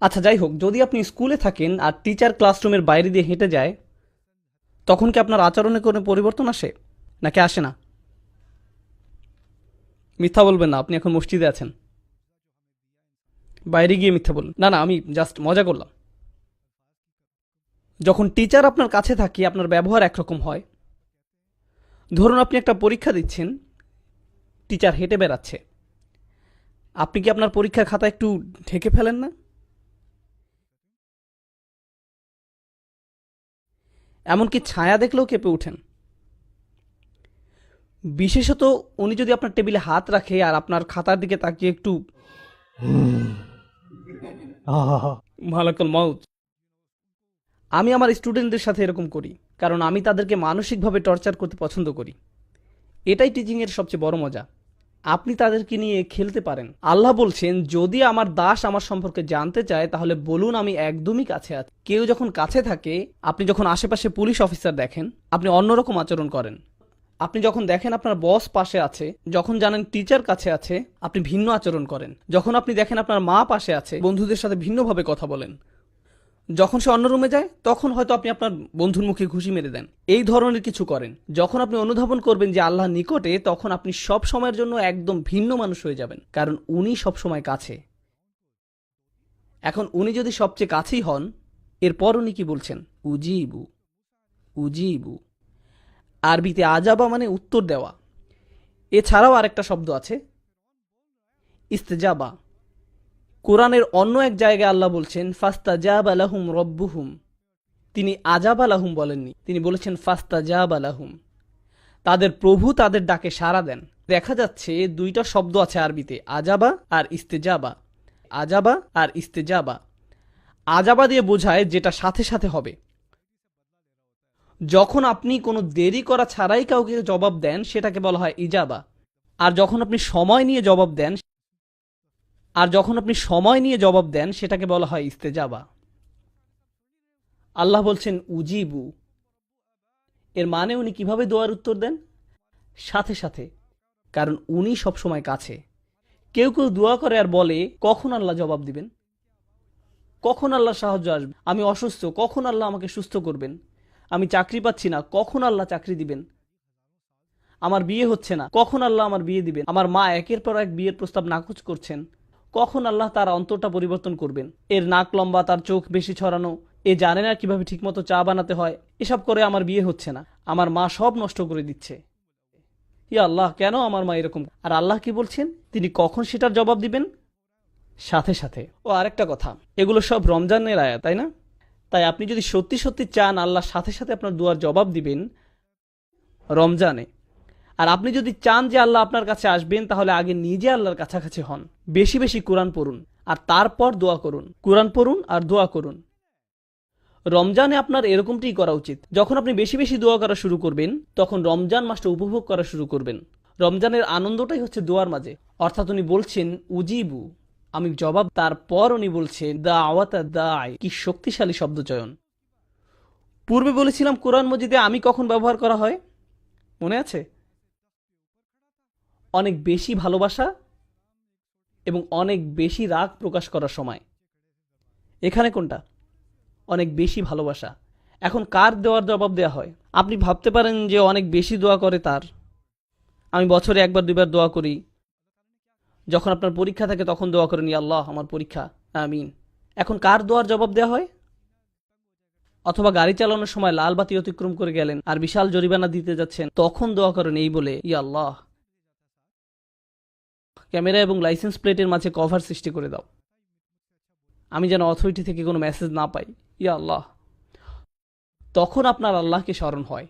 আচ্ছা যাই হোক, যদি আপনি স্কুলে থাকেন আর টিচার ক্লাসরুমের বাইরে দিয়ে হেঁটে যায়, তখন কি আপনার আচরণে কোনো পরিবর্তন আসে নাকি আসে না? মিথ্যা বলবেন না, আপনি এখন মসজিদে আছেন। বাইরে গিয়ে মিথ্যা বলুন। না না, আমি জাস্ট মজা করলাম। যখন টিচার আপনার কাছে থাকে আপনার ব্যবহার একরকম হয়। ধরুন আপনি একটা পরীক্ষা দিচ্ছেন, টিচার হেঁটে বেড়াচ্ছে, আপনি কি আপনার পরীক্ষার খাতা একটু ঢেকে ফেলেন না? এমনকি ছায়া দেখলেও কেঁপে ওঠেন। বিশেষত উনি যদি আপনার টেবিলে হাত রাখে আর আপনার খাতার দিকে তাকিয়ে একটু মালাকুল মাউত। আমি আমার স্টুডেন্টদের সাথে এরকম করি, কারণ আমি তাদেরকে মানসিকভাবে টর্চার করতে পছন্দ করি। এটাই টিচিংয়ের সবচেয়ে বড় মজা। আপনি তাদেরকে নিয়ে খেলতে পারেন। আল্লাহ বলছেন যদি আমার দাস আমার সম্পর্কে জানতে চায় তাহলে বলুন আমি একদমই কাছে আছি। কেউ যখন কাছে থাকে, আপনি যখন আশেপাশে পুলিশ অফিসার দেখেন আপনি অন্যরকম আচরণ করেন। আপনি যখন দেখেন আপনার বস পাশে আছে, যখন জানেন টিচার কাছে আছে, আপনি ভিন্ন আচরণ করেন। যখন আপনি দেখেন আপনার মা পাশে আছে, বন্ধুদের সাথে ভিন্নভাবে কথা বলেন। যখন সে অন্য রুমে যায় তখন হয়তো আপনি আপনার বন্ধুর মুখে ঘুষি মেরে দেন, এই ধরনের কিছু করেন। যখন আপনি অনুধাবন করবেন যে আল্লাহ নিকটে, তখন আপনি সব সময়ের জন্য একদম ভিন্ন মানুষ হয়ে যাবেন, কারণ উনি সব সময় কাছে। এখন উনি যদি সবচেয়ে কাছেই হন, এরপর উনি কি বলছেন? উজিবু, উজিবু। আরবিতে আজাবা মানে উত্তর দেওয়া। এছাড়াও আরেকটা শব্দ আছে ইস্তেজাবা। কোরআনের অন্য এক জায়গায় আল্লাহ বলছেন ফাস্তাজাবা লাহুম রব্বুহুম। তিনি আজাবা লাহুম বলেননি, তিনি বলেছেন ফাস্তাজাবা লাহুম। তাদের প্রভু তাদের ডাকে সাড়া দেন। দেখা যাচ্ছে দুইটা শব্দ আছে আরবিতে, আজাবা আর ইস্তেজাবা। আজাবা আর ইস্তেজাবা। আজাবা দিয়ে বোঝায় যেটা সাথে সাথে হবে। যখন আপনি কোনো দেরি করা ছাড়াই কাউকে জবাব দেন সেটাকে বলা হয় ইজাবা। আর যখন আপনি সময় নিয়ে জবাব দেন সেটাকে বলা হয় ইস্তেজাবা। আল্লাহ বলছেন উজিবু, এর মানে উনি কিভাবে দোয়ার উত্তর দেন? সাথে সাথে, কারণ উনি সবসময় কাছে। কেউ কেউ দোয়া করে আর বলে কখন আল্লাহ জবাব দিবেন, কখন আল্লাহ সাহায্য আসবে, আমি অসুস্থ, কখন আল্লাহ আমাকে সুস্থ করবেন, আমি চাকরি পাচ্ছি না, কখন আল্লাহ চাকরি দিবেন, আমার বিয়ে হচ্ছে না, কখন আল্লাহ আমার বিয়ে দিবেন, আমার মা একের পর এক বিয়ের প্রস্তাব নাকচ করছেন, কখন আল্লাহ তার অন্তরটা পরিবর্তন করবেন, এর নাক লম্বা, তার চোখ বেশি ছড়ানো, এ জানে না কিভাবে ঠিকমতো চা বানাতে হয়, এসব করে আমার বিয়ে হচ্ছে না, আমার মা সব নষ্ট করে দিচ্ছে, ইয়া আল্লাহ কেন আমার মা এরকম। আর আল্লাহ কি বলছেন? তিনি কখন সেটার জবাব দিবেন? সাথে সাথে। ও আরেকটা কথা, এগুলো সব রমজানের আয়াত, তাই না? তাই আপনি যদি সত্যি সত্যি চান আল্লাহ সাথে সাথে আপনার দুয়ার জবাব দিবেন রমজানে, আর আপনি যদি চান যে আল্লাহ আপনার কাছে আসবেন, তাহলে আগে নিজে আল্লাহর কাছাকাছি হন, বেশি বেশি কোরআন পড়ুন, আর তারপর দোয়া করুন। কোরআন পড়ুন আর দোয়া করুন। রমজানে আপনার এরকমটি করা উচিত। যখন আপনি বেশি বেশি দোয়া করা শুরু করবেন, তখন রমজান মাসটা উপভোগ করা শুরু করবেন। রমজানের আনন্দটাই হচ্ছে দোয়ার মাঝে। অর্থাৎ উনি বলছেন উজিবু, আমি জবাব। তারপর উনি বলছেন দাওয়াতা দাই। কি শক্তিশালী শব্দ চয়ন! পূর্বে বলেছিলাম কোরআন মজিদে আমি কখন ব্যবহার করা হয়, মনে আছে? অনেক বেশি ভালোবাসা এবং অনেক বেশি রাগ প্রকাশ করার সময়। এখানে কোনটা? অনেক বেশি ভালোবাসা। এখন কার দেওয়ার জবাব দেওয়া হয়? আপনি ভাবতে পারেন যে অনেক বেশি দোয়া করে তার। আমি বছরে একবার দুইবার দোয়া করি। যখন আপনার পরীক্ষা থাকে তখন দোয়া করেন ইয়া আল্লাহ আমার পরীক্ষা, আমিন। এখন কার দোয়ার জবাব দেওয়া হয়? অথবা গাড়ি চালানোর সময় লাল বাতি অতিক্রম করে গেলেন আর বিশাল জরিমানা দিতে যাচ্ছেন, তখন দোয়া করেন এই বলে ইয়া আল্লাহ ক্যামেরা এবং লাইসেন্স প্লেটের মাঝে কভার সৃষ্টি করে দাও, আমি যেন অথরিটি থেকে কোনো মেসেজ না পাই, ইয়া আল্লাহ। তখন আপনার আল্লাহকে স্মরণ হয়।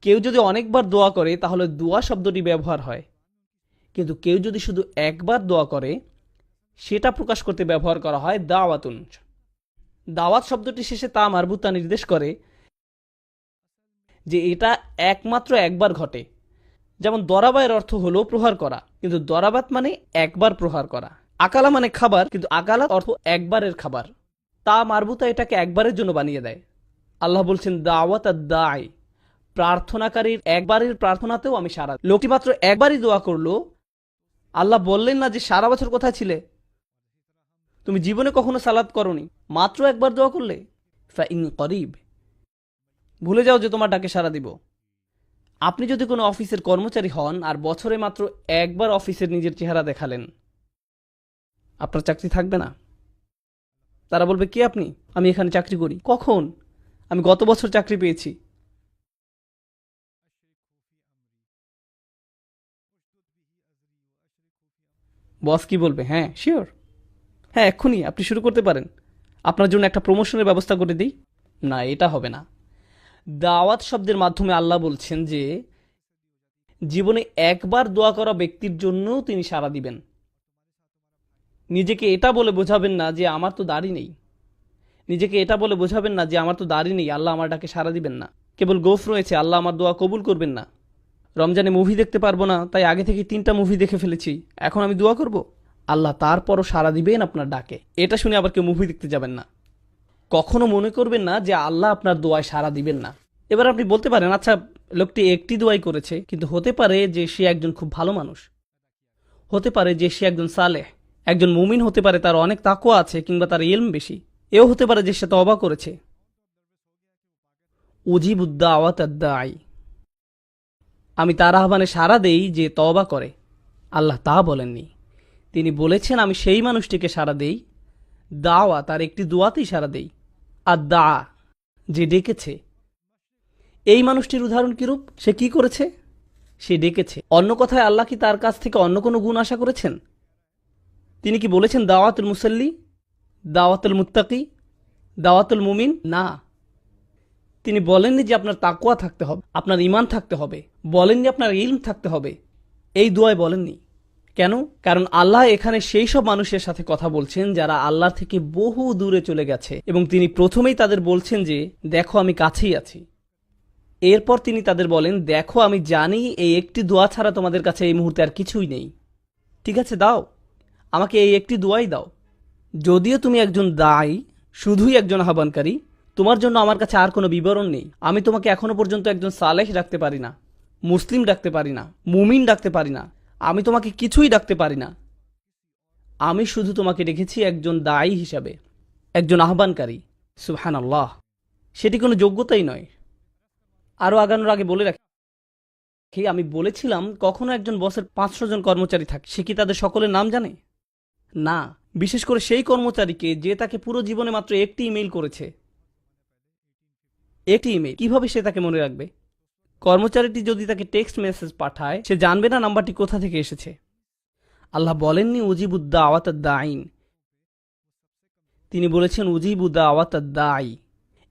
কেউ যদি অনেকবার দোয়া করে তাহলে দোয়া শব্দটি ব্যবহার হয়, কিন্তু কেউ যদি শুধু একবার দোয়া করে সেটা প্রকাশ করতে ব্যবহার করা হয় দাওয়াতুন। দাওয়াত শব্দটি শেষে তা মারবুতা নির্দেশ করে যে এটা একমাত্র একবার ঘটে। যেমন দরাবায়ের অর্থ হলো প্রহার করা, কিন্তু দরাবাত মানে একবার প্রহার করা। আকালা মানে খাবার, কিন্তু আকালা অর্থ একবারের খাবার। তা মারবুতা এটাকে একবারের জন্য বানিয়ে দেয়। আল্লাহ বলছেন দাওয়াত দাই, প্রার্থনাকারীর একবারের প্রার্থনাতেও আমি সাড়া। লোকটি মাত্র একবারই দোয়া করলো, আল্লাহ বললেন না যে সারা বছর কোথায় ছিলে, তুমি জীবনে কখনো সালাত করনি, মাত্র একবার দোয়া করলে ফাইন করিব, ভুলে যাও যে তোমার ডাকে সাড়া দিব। আপনি যদি কোনো অফিসের কর্মচারী হন আর বছরে মাত্র একবার অফিসের নিজের চেহারা দেখালেন, আপনার চাকরি থাকবে না। তারা বলবে কে আপনি? আমি এখানে চাকরি করি। কখন? আমি গত বছর চাকরি পেয়েছি। বস কি বলবে? হ্যাঁ শিওর, হ্যাঁ এক্ষুনি আপনি শুরু করতে পারেন, আপনার জন্য একটা প্রমোশনের ব্যবস্থা করে দিই। না, এটা হবে না। দাওয়াত শব্দের মাধ্যমে আল্লাহ বলছেন যে জীবনে একবার দোয়া করা ব্যক্তির জন্যও তিনি সাড়া দিবেন। নিজেকে এটা বলে বোঝাবেন না যে আমার তো দাড়ি নেই, নিজেকে এটা বলে বোঝাবেন না যে আমার তো দাড়ি নেই, আল্লাহ আমার ডাকে সাড়া দিবেন না। কেবল গোফ রয়েছে, আল্লাহ আমার দোয়া কবুল করবেন না। রমজানে মুভি দেখতে পারবো না, তাই আগে থেকে 3টা মুভি দেখে ফেলেছি, এখন আমি দোয়া করব। আল্লাহ তারপরও সাড়া দিবেন আপনার ডাকে। এটা শুনে আবার কেউ মুভি দেখতে যাবেন না। কখনো মনে করবেন না যে আল্লাহ আপনার দোয়ায় সাড়া দিবেন না। এবার আপনি বলতে পারেন আচ্ছা লোকটি একটি দোয়াই করেছে, কিন্তু হতে পারে যে সে একজন খুব ভালো মানুষ, হতে পারে যে সে একজন সালেহ, একজন মুমিন হতে পারে, তার অনেক তাকওয়া আছে, কিংবা তার ইলম বেশি। এও হতে পারে যে সে তওবা করেছে। উজিবুদ দাওয়াত আদ-দাঈ, আমি তার আহ্বানে সাড়া দেই যে তওবা করে। আল্লাহ তা বলেননি, তিনি বলেছেন আমি সেই মানুষটিকে সাড়া দেই, দাওয়া তার একটি দোয়াতেই সাড়া দেই, আদ-দা, যে ডেকেছে। এই মানুষটির উদাহরণ কিরূপ? সে কি করেছে? সে ডেকেছে। অন্য কথায় আল্লাহ কি তার কাছ থেকে অন্য কোনো গুণ আশা করেছেন? তিনি কি বলেছেন দাওয়াতুল মুসাল্লি, দাওয়াতুল মুত্তাকি, দাওয়াতুল মুমিন? না। তিনি বলেননি যে আপনার তাকওয়া থাকতে হবে, আপনার ঈমান থাকতে হবে, বলেননি আপনার ইলম থাকতে হবে। এই দোয়ায় বলেননি। কেন? কারণ আল্লাহ এখানে সেই সব মানুষের সাথে কথা বলছেন যারা আল্লাহ থেকে বহু দূরে চলে গেছে, এবং তিনি প্রথমেই তাদের বলছেন যে দেখো আমি কাছেই আছি। এরপর তিনি তাদের বলেন দেখো আমি জানি এই একটি দোয়া ছাড়া তোমাদের কাছে এই মুহূর্তে আর কিছুই নেই। ঠিক আছে, দাও আমাকে এই একটি দোয়াই দাও। যদিও তুমি একজন দায়ী, শুধুই একজন আহ্বানকারী, তোমার জন্য আমার কাছে আর কোনো বিবরণ নেই। আমি তোমাকে এখনো পর্যন্ত একজন সালেহ ডাকতে পারি না, মুসলিম ডাকতে পারি না, মুমিন ডাকতে পারি না, আমি তোমাকে কিছুই ডাকতে পারি না। আমি শুধু তোমাকে ডেকেছি একজন দায়ী হিসাবে, একজন আহ্বানকারী। সুবহানাল্লাহ, সেটি কোনো যোগ্যতাই নয়। আরও আগানোর আগে বলে রাখি, আমি বলেছিলাম কখনো একজন বসের 500 জন কর্মচারী থাকে, সে কি তাদের সকলের নাম জানে? না। বিশেষ করে সেই কর্মচারীকে যে তাকে পুরো জীবনে মাত্র একটি ইমেইল করেছে। একটি ইমেইল, কিভাবে সে তাকে মনে রাখবে? কর্মচারীটি যদি তাকে টেক্সট মেসেজ পাঠায়, সে জানবে না নাম্বারটি কোথা থেকে এসেছে। আল্লাহ বলেননি উজিবুদ দাওয়াত আদ-দাঈন, তিনি বলেছেন উজিবুদ দাওয়াত আদ-দাঈ।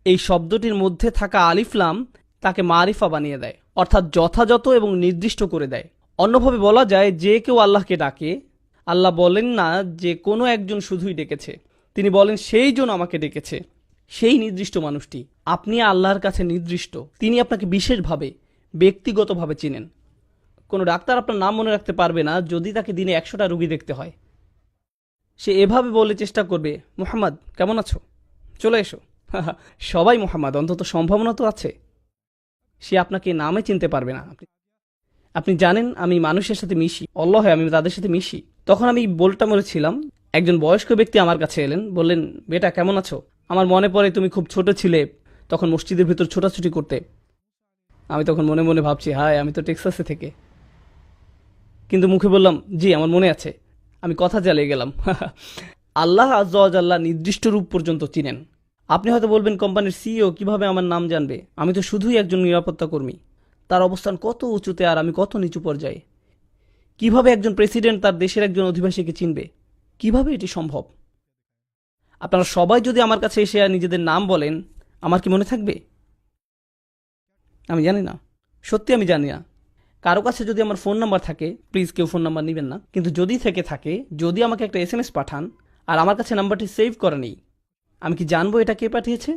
এই শব্দটির মধ্যে থাকা আলিফ লাম তাকে মারিফা বানিয়ে দেয়, অর্থাৎ যথাযথ এবং নির্দিষ্ট করে দেয়। অন্যভাবে বলা যায় যে কেউ আল্লাহকে ডাকে, আল্লাহ বলেন না যে কোনো একজন শুধুই ডেকেছে, তিনি বলেন সেই জন আমাকে ডেকেছে, সেই নির্দিষ্ট মানুষটি। আপনি আল্লাহর কাছে নির্দিষ্ট, তিনি আপনাকে বিশেষভাবে ব্যক্তিগতভাবে চিনেন। কোনো ডাক্তার আপনার নাম মনে রাখতে পারবে না যদি তাকে দিনে 100টা রুগী দেখতে হয়। সে এভাবে বলে চেষ্টা করবে, মুহাম্মদ কেমন আছো, চলে এসো। সবাই মুহাম্মদ, অন্তত সম্ভাবনা তো আছে। সে আপনাকে নামে চিনতে পারবে না। আপনি জানেন আমি মানুষের সাথে মিশি, আল্লাহ আমি তাদের সাথে মিশি। তখন আমি বলটা মরেছিলাম, একজন বয়স্ক ব্যক্তি আমার কাছে এলেন, বললেন বেটা কেমন আছো? আমার মনে পড়ে তুমি খুব ছোট ছিলে, তখন মসজিদের ভিতর ছোটাছুটি করতে। আমি তখন মনে মনে ভাবছি হায় আমি তো টেক্সাসে থেকে, কিন্তু মুখে বললাম জি আমার মনে আছে। আমি কথা চালিয়ে গেলাম। আল্লাহ আজ্জা ওয়া জাল্লা নির্দিষ্ট রূপ পর্যন্ত চিনেন। আপনি হয়তো বলবেন কোম্পানির সিইও কিভাবে আমার নাম জানবে? আমি তো শুধুই একজন নিরাপত্তা কর্মী। তার অবস্থান কত উঁচুতে আর আমি কত নিচু পর্যায়ে। কিভাবে একজন প্রেসিডেন্ট তার দেশের একজন অধিবাসীকে চিনবে? কিভাবে এটি সম্ভব? আপনারা সবাই যদি আমার কাছে এসে নিজেদের নাম বলেন, আমার কি মনে থাকবে? আমি জানি না, সত্যি আমি জানি না। কারো কাছে যদি আমার ফোন নাম্বার থাকে, প্লিজ কেউ ফোন নাম্বার নেবেন না, কিন্তু যদি থেকে থাকে, যদি আমাকে একটা SMS পাঠান আর আমার কাছে নাম্বারটি সেভ করা নেই, আমি কি জানবো এটা কে পাঠিয়েছে?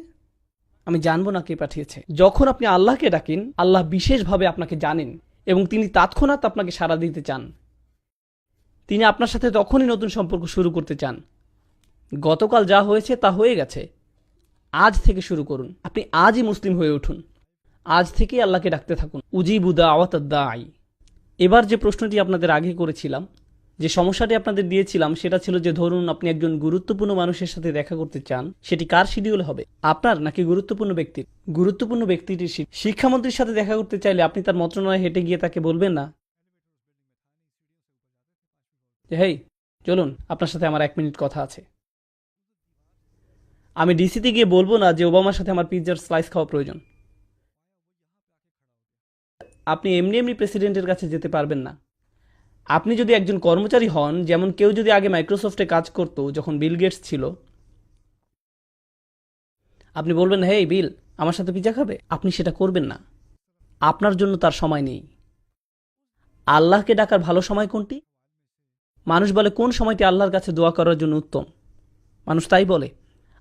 আমি জানবো না কে পাঠিয়েছে। যখন আপনি আল্লাহকে ডাকেন, আল্লাহ বিশেষভাবে আপনাকে জানেন এবং তিনি তৎক্ষণাৎ আপনাকে সাড়া দিতে চান। তিনি আপনার সাথে তখনই নতুন সম্পর্ক শুরু করতে চান। গতকাল যা হয়েছে তা হয়ে গেছে, আজ থেকে শুরু করুন। আপনি আজই মুসলিম হয়ে উঠুন, আজ থেকেই আল্লাহকে ডাকতে থাকুন। উজিবু দাওয়াত আদ-দাঈ। এবার যে প্রশ্নটি আপনাদের আগে করেছিলাম, যে সমস্যাটি আপনাদের দিয়েছিলাম, সেটা ছিল যে ধরুন আপনি একজন গুরুত্বপূর্ণ মানুষের সাথে দেখা করতে চান, সেটি কার শিডিউল হবে, আপনার নাকি গুরুত্বপূর্ণ ব্যক্তির? গুরুত্বপূর্ণ ব্যক্তিটির। শিক্ষামন্ত্রীর সাথে দেখা করতে চাইলে আপনি তার মন্ত্রণালয়ে হেঁটে গিয়ে তাকে বলবেন না যে হেই চলুন আপনার সাথে আমার 1 মিনিট কথা আছে। আমি ডিসিতে গিয়ে বলবো না যে ওবামার সাথে আমার পিৎজার স্লাইস খাওয়া প্রয়োজন। আপনি এমনি এমনি প্রেসিডেন্টের কাছে যেতে পারবেন না। আপনি যদি একজন কর্মচারী হন, যেমন কেউ যদি আগে মাইক্রোসফটে কাজ করতো যখন বিল গেটস ছিল, আপনি বলবেন হেই বিল আমার সাথে পিৎজা খাবে? আপনি সেটা করবেন না, আপনার জন্য তার সময় নেই। আল্লাহকে ডাকার ভালো সময় কোনটি? মানুষ বলে কোন সময়টি আল্লাহর কাছে দোয়া করার জন্য উত্তম, মানুষ তাই বলে।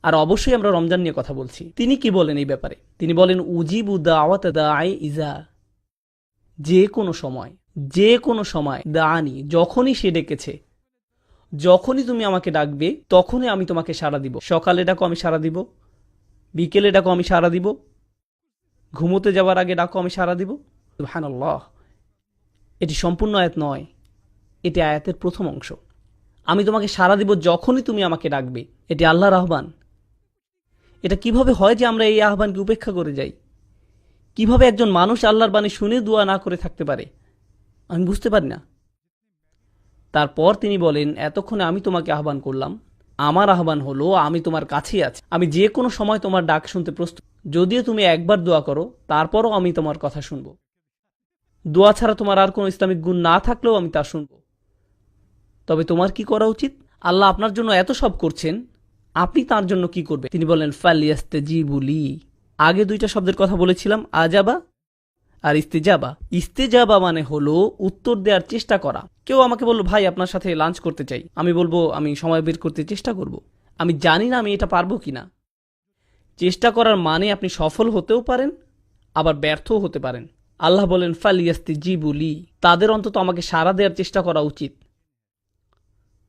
আর অবশ্যই আমরা রমজান নিয়ে কথা বলছি। তিনি কি বলেন এই ব্যাপারে? তিনি বলেন উজিবু দাওয়াত দাঈ ইজা, যে কোনো সময়, যে কোনো সময়, দাআনি যখনই সে ডেকেছে, যখনই তুমি আমাকে ডাকবে তখনই আমি তোমাকে সাড়া দিব। সকালে ডাকো আমি সাড়া দিব, বিকেলে ডাকো আমি সাড়া দিব, ঘুমোতে যাওয়ার আগে ডাকো আমি সাড়া দিব। সুবহানাল্লাহ, এটি সম্পূর্ণ আয়াত নয়, এটি আয়াতের প্রথম অংশ। আমি তোমাকে সাড়া দিব যখনই তুমি আমাকে ডাকবে, এটি আল্লাহর আহ্বান। এটা কিভাবে হয় যে আমরা এই আহ্বানকে উপেক্ষা করে যাই? কিভাবে একজন মানুষ আল্লাহর বাণী শুনে দোয়া না করে থাকতে পারে? আমি বুঝতে পারি না। তারপর তিনি বলেন, এতক্ষণে আমি তোমাকে আহ্বান করলাম, আমার আহ্বান হলো আমি তোমার কাছেই আছি, আমি যে কোনো সময় তোমার ডাক শুনতে প্রস্তুত। যদিও তুমি একবার দোয়া করো, তারপরও আমি তোমার কথা শুনবো। দোয়া ছাড়া তোমার আর কোনো ইসলামিক গুণ না থাকলেও আমি তা শুনবো। তবে তোমার কি করা উচিত? আল্লাহ আপনার জন্য এত সব করছেন, আপনি তার জন্য কি করবে? তিনি বলেন ফালিয়াস্তাজিবু লি। আগে দুইটা শব্দের কথা বলেছিলাম, আজাবা আর ইস্তেজাবা। ইস্তেজাবা মানে হলো উত্তর দেওয়ার চেষ্টা করা। কেউ আমাকে বলল, ভাই আপনার সাথে লাঞ্চ করতে চাই, আমি বলবো আমি সময় বের করতে চেষ্টা করব। আমি জানি না আমি এটা পারবো কিনা। চেষ্টা করার মানে আপনি সফল হতেও পারেন, আবার ব্যর্থও হতে পারেন। আল্লাহ বলেন ফালিয়াস্তাজিবু লি, তাদের অন্তত আমাকে সাড়া দেওয়ার চেষ্টা করা উচিত।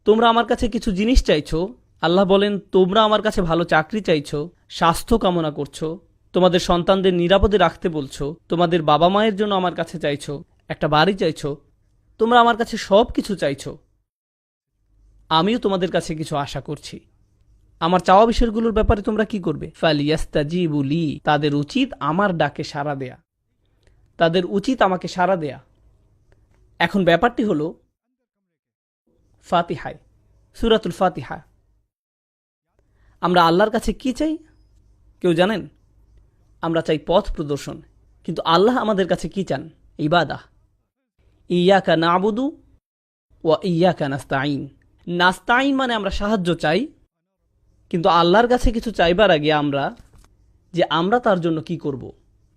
তোমরা আমার কাছে কিছু জিনিস চাইছো, আল্লাহ বলেন তোমরা আমার কাছে ভালো চাকরি চাইছো, স্বাস্থ্য কামনা করছো, তোমাদের সন্তানদের নিরাপদে রাখতে বলছো, তোমাদের বাবা মায়ের জন্য আমার কাছে চাইছো, একটা বাড়ি চাইছো, তোমরা আমার কাছে সব কিছু চাইছো। আমিও তোমাদের কাছে কিছু আশা করছি। আমার চাওয়া বিষয়গুলোর ব্যাপারে তোমরা কি করবে? ফালিয়াস্তাজিবু লি, তাদের উচিত আমার ডাকে সাড়া দেয়া, তাদের উচিত আমাকে সাড়া দেয়া। এখন ব্যাপারটি হলো ফাতিহায়, সূরাতুল ফাতিহা, আমরা আল্লাহর কাছে কি চাই কেউ জানেন? আমরা চাই পথ প্রদর্শন, কিন্তু আল্লাহ আমাদের কাছে কি চান? ইবাদাহ। ইয়াকা নাবুদু ওয়া ইয়াকা নাস্তাইন। নাস্তাইন মানে আমরা সাহায্য চাই, কিন্তু আল্লাহর কাছে কিছু চাইবার আগে আমরা তার জন্য কি করব?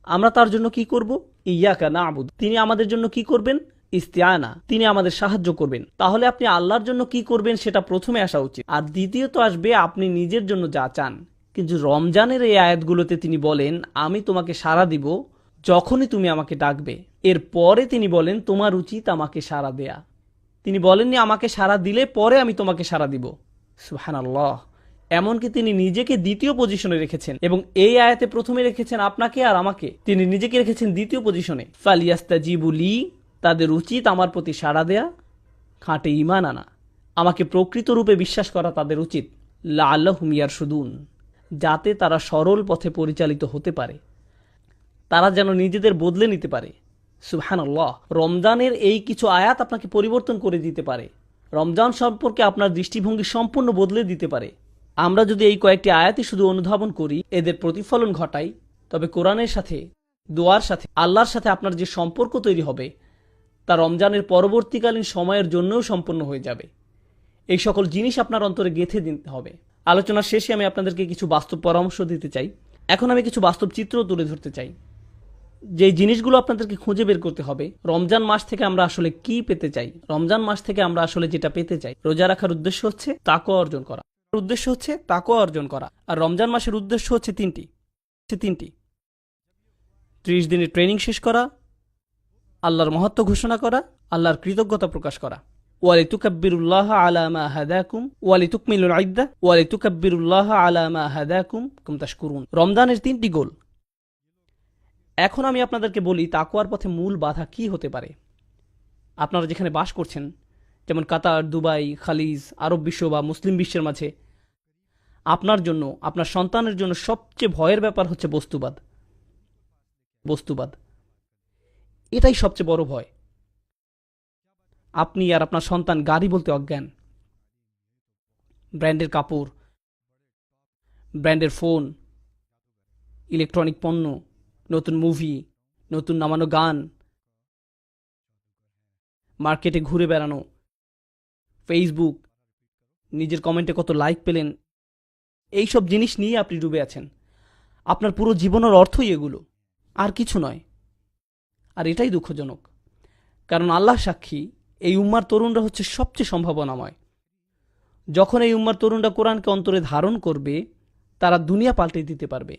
আমরা তার জন্য কি করব? ইয়াকা নাবুদু, তিনি আমাদের জন্য কি করবেন? ইস্তিআনা, তিনি আমাদের সাহায্য করবেন। তাহলে আপনি আল্লাহর জন্য কি করবেন সেটা প্রথমে আসা উচিত, আর দ্বিতীয়ত আসবে আপনি নিজের জন্য যা চান। কিন্তু রমজানের এই আয়াতগুলোতে তিনি বলেন আমি তোমাকে সাড়া দিব যখনই তুমি আমাকে ডাকবে। এরপরে তিনি বলেন তোমার উচিত আমাকে সাড়া দেয়া। তিনি বলেননি আমাকে সাড়া দিলে পরে আমি তোমাকে সাড়া দিব। সুবহানাল্লাহ। এমনকি তিনি নিজেকে দ্বিতীয় পজিশনে রেখেছেন, এবং এই আয়াতে প্রথমে রেখেছেন আপনাকে আর আমাকে, তিনি নিজেকে রেখেছেন দ্বিতীয় পজিশনে। ফালিয়াস্তাজিবু লি, তাদের উচিত আমার প্রতি সাড়া দেয়া, খাঁটে ঈমান আনা, আমাকে প্রকৃত রূপে বিশ্বাস করা তাদের উচিত। লাআল্লাহুম ইয়ারশুদুন, যাতে তারা সরল পথে পরিচালিত হতে পারে, তারা যেন নিজেদের বদলে নিতে পারে। সুবহানাল্লাহ। রমজানের এই কিছু আয়াত আপনাকে পরিবর্তন করে দিতে পারে, রমজান সম্পর্কে আপনার দৃষ্টিভঙ্গি সম্পূর্ণ বদলে দিতে পারে। আমরা যদি এই কয়েকটি আয়াতই শুধু অনুধাবন করি, এদের প্রতিফলন ঘটাই, তবে কোরআনের সাথে, দোয়ার সাথে, আল্লাহর সাথে আপনার যে সম্পর্ক তৈরি হবে তা রমজানের পরবর্তীকালীন সময়ের জন্যও সম্পন্ন হয়ে যাবে। এই সকল জিনিস আপনার অন্তরে গেঁথে দিতে হবে। আলোচনার শেষে আমি আপনাদেরকে কিছু বাস্তব পরামর্শ দিতে চাই। এখন আমি কিছু বাস্তব চিত্র তুলে ধরতে চাই, যে জিনিসগুলো আপনাদেরকে খুঁজে বের করতে হবে। রমজান মাস থেকে আমরা আসলে কি পেতে চাই? রমজান মাস থেকে আমরা আসলে যেটা পেতে চাই, রোজা রাখার উদ্দেশ্য হচ্ছে তাকওয়া অর্জন করা, উদ্দেশ্য হচ্ছে তাকওয়া অর্জন করা। আর রমজান মাসের উদ্দেশ্য হচ্ছে তিনটি। 30 দিনের ট্রেনিং শেষ করা, আল্লাহর মহত্ব ঘোষণা করা, আল্লাহর কৃতজ্ঞতা প্রকাশ করা। ওয়ালিতুকাব্বিরুল্লাহ আলা মা হাদাকুম ওয়ালিতুকমিলুল ইদ্দাহ ওয়ালিতুকাব্বিরুল্লাহ আলা মা হাদাকুম কুম তাশকুরুন। রমজানের 3টি গোল। এখন আমি আপনাদেরকে বলি তাকওয়ার পথে মূল বাধা কি হতে পারে। আপনারা যেখানে বাস করছেন, যেমন কাতার, দুবাই, খালিজ, আরব বিশ্ব বা মুসলিম বিশ্বের মাঝে, আপনার জন্য, আপনার সন্তানের জন্য সবচেয়ে ভয়ের ব্যাপার হচ্ছে বস্তুবাদ। এটাই সবচেয়ে বড় ভয়। আপনি আর আপনার সন্তান গাড়ি বলতে অজ্ঞান, ব্র্যান্ডের কাপড়, ব্র্যান্ডের ফোন, ইলেকট্রনিক পণ্য, নতুন মুভি, নতুন নামানো গান, মার্কেটে ঘুরে বেড়ানো, ফেসবুক, নিজের কমেন্টে কত লাইক পেলেন, এইসব জিনিস নিয়ে আপনি ডুবে আছেন। আপনার পুরো জীবনের অর্থই এগুলো, আর কিছু নয়। আর এটাই দুঃখজনক, কারণ আল্লাহ সাক্ষী, এই উম্মার তরুণরা হচ্ছে সবচেয়ে সম্ভাবনাময়। যখন এই উম্মার তরুণরা কোরআনকে অন্তরে ধারণ করবে, তারা দুনিয়া পাল্টে দিতে পারবে।